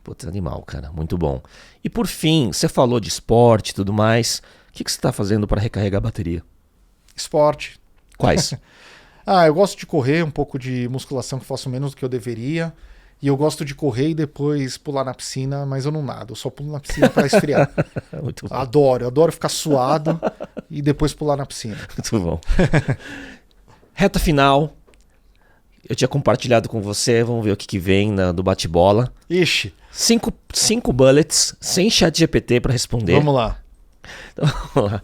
Putz, animal, cara. Muito bom. E por fim, você falou de esporte e tudo mais. O que você está fazendo para recarregar a bateria? Esporte. Quais? Eu gosto de correr, um pouco de musculação que faço menos do que eu deveria. E eu gosto de correr e depois pular na piscina, mas eu não nado, eu só pulo na piscina para esfriar. Muito bom. Adoro ficar suado e depois pular na piscina. Muito bom. Reta final. Eu tinha compartilhado com você, vamos ver o que vem do bate-bola. Ixi. 5 bullets, sem chat GPT para responder. Vamos lá. Então, vamos lá.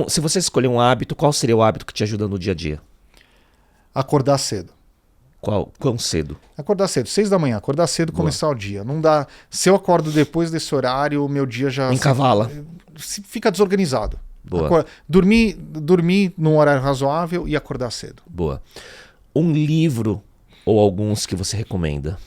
Se você escolher um hábito, qual seria o hábito que te ajuda no dia a dia? Acordar cedo. Quão cedo? Acordar cedo, 6 da manhã, acordar cedo, começar o dia. Não dá. Se eu acordo depois desse horário, o meu dia já Encavala. Fica desorganizado. Boa. Dormir num horário razoável e acordar cedo. Boa. Um livro ou alguns que você recomenda?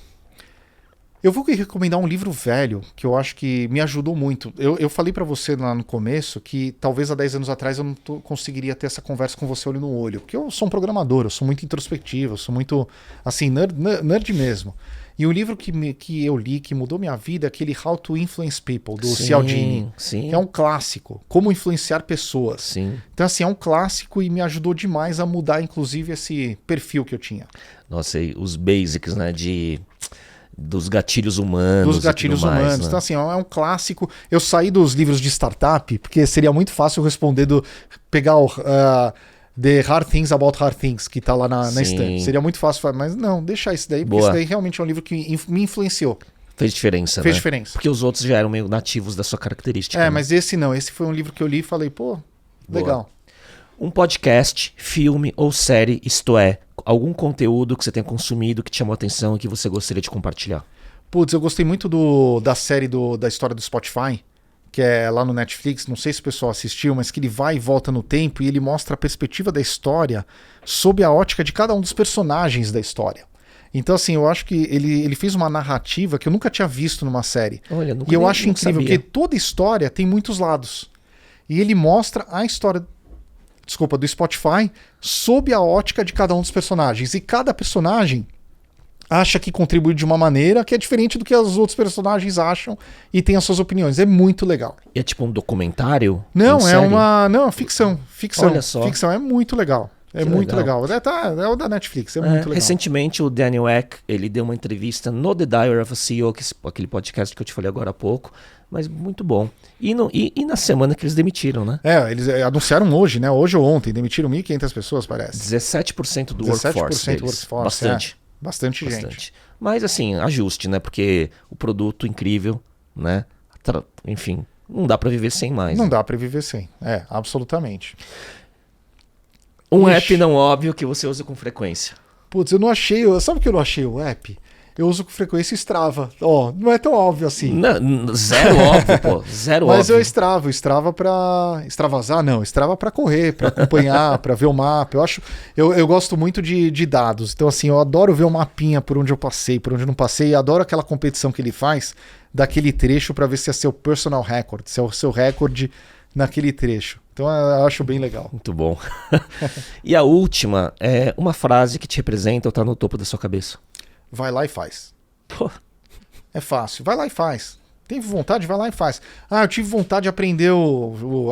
Eu vou recomendar um livro velho que eu acho que me ajudou muito. Eu falei pra você lá no começo que talvez há 10 anos atrás eu não conseguiria ter essa conversa com você olho no olho. Porque eu sou um programador, eu sou muito introspectivo, eu sou muito, assim, nerd mesmo. E o livro que eu li, que mudou minha vida, é aquele How to Influence People, do Cialdini. Sim. Que é um clássico. Como influenciar pessoas. Sim. Então, assim, é um clássico e me ajudou demais a mudar, inclusive, esse perfil que eu tinha. Nossa, e os basics, né, dos gatilhos humanos. Dos gatilhos e tudo mais, humanos. né? Então, assim, é um clássico. Eu saí dos livros de startup, porque seria muito fácil responder pegar o The Hard Things About Hard Things, que tá lá na estante. Seria muito fácil, mas não, deixar isso daí, porque isso daí realmente é um livro que me influenciou. Fez diferença, Fez né? diferença. Porque os outros já eram meio nativos da sua característica. É, né? mas esse não. Esse foi um livro que eu li e falei, pô, legal. Um podcast, filme ou série, isto é, algum conteúdo que você tenha consumido que te chamou a atenção e que você gostaria de compartilhar. Putz, eu gostei muito da série da história do Spotify, que é lá no Netflix, não sei se o pessoal assistiu, mas que ele vai e volta no tempo e ele mostra a perspectiva da história sob a ótica de cada um dos personagens da história. Então, assim, eu acho que ele fez uma narrativa que eu nunca tinha visto numa série. Olha, e eu acho incrível, porque toda história tem muitos lados. E ele mostra a história, do Spotify sob a ótica de cada um dos personagens. E cada personagem acha que contribui de uma maneira que é diferente do que os outros personagens acham e tem as suas opiniões. É muito legal. E é tipo um documentário? Não, é ficção. Olha só. Ficção, é muito legal. É muito legal. É o da Netflix, é muito legal. Recentemente o Daniel Ek, ele deu uma entrevista no The Diary of a CEO, aquele podcast que eu te falei agora há pouco, mas muito bom. E na semana que eles demitiram, né? Eles anunciaram hoje, né? Hoje ou ontem, demitiram 1.500 pessoas, parece. 17% do 17% workforce deles. do workforce, Bastante. Bastante gente. Mas assim, ajuste, né? Porque o produto incrível, né? Enfim, não dá pra viver sem mais. Não né? dá pra viver sem. absolutamente. Um app não óbvio que você usa com frequência. Putz, eu não achei. Sabe que eu não achei o app? Eu uso com frequência Strava. Não é tão óbvio assim. Zero óbvio, pô. Zero Mas óbvio. eu Strava pra extravasar? Não, Strava pra correr, pra acompanhar, pra ver o mapa. Eu gosto muito de dados. Então, assim, eu adoro ver o mapinha por onde eu passei, por onde eu não passei. E adoro aquela competição que ele faz daquele trecho pra ver se é seu personal record, se é o seu recorde naquele trecho. Então, eu acho bem legal. Muito bom. E a última é uma frase que te representa ou tá no topo da sua cabeça. Vai lá e faz. Pô. É fácil. Vai lá e faz. Teve vontade? Vai lá e faz. Eu tive vontade de aprender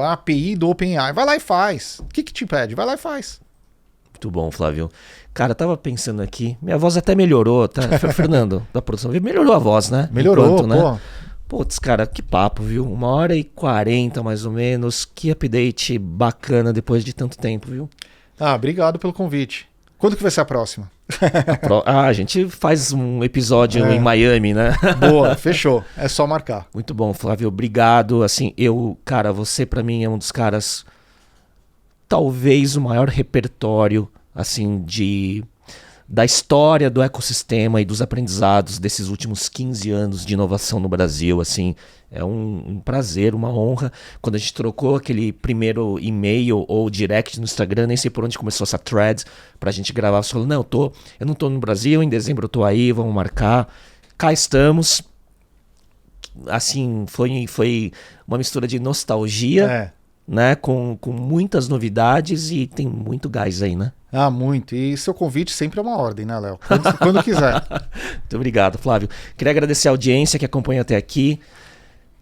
a API do OpenAI. Vai lá e faz. O que te pede? Vai lá e faz. Muito bom, Flávio. Cara, tava pensando aqui. Minha voz até melhorou, tá? Fernando, da produção. Melhorou a voz, né? Melhorou, né? Putz, cara, que papo, viu? 1h40 mais ou menos. Que update bacana depois de tanto tempo, viu? Obrigado pelo convite. Quando que vai ser a próxima? A gente faz um episódio em Miami, né? Boa, fechou. É só marcar. Muito bom, Flávio. Obrigado. Assim, cara, você pra mim é um dos caras, talvez o maior repertório, assim, da história do ecossistema e dos aprendizados desses últimos 15 anos de inovação no Brasil, assim. É um prazer, uma honra. Quando a gente trocou aquele primeiro e-mail ou direct no Instagram, nem sei por onde começou essa thread pra gente gravar. Você falou, não, eu não tô no Brasil, em dezembro eu tô aí, vamos marcar. Cá estamos. Assim, foi uma mistura de nostalgia, né, com muitas novidades e tem muito gás aí, né? Muito. E seu convite sempre é uma ordem, né, Léo? Quando quiser. Muito obrigado, Flávio. Queria agradecer a audiência que acompanha até aqui.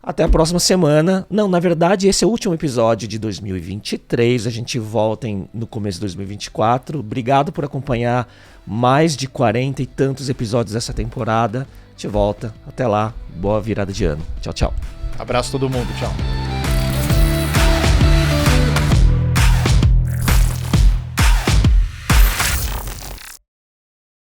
Até a próxima semana. Não, na verdade, esse é o último episódio de 2023. A gente volta no começo de 2024. Obrigado por acompanhar mais de 40 e tantos episódios dessa temporada. A gente volta. Até lá. Boa virada de ano. Tchau, tchau. Abraço todo mundo. Tchau.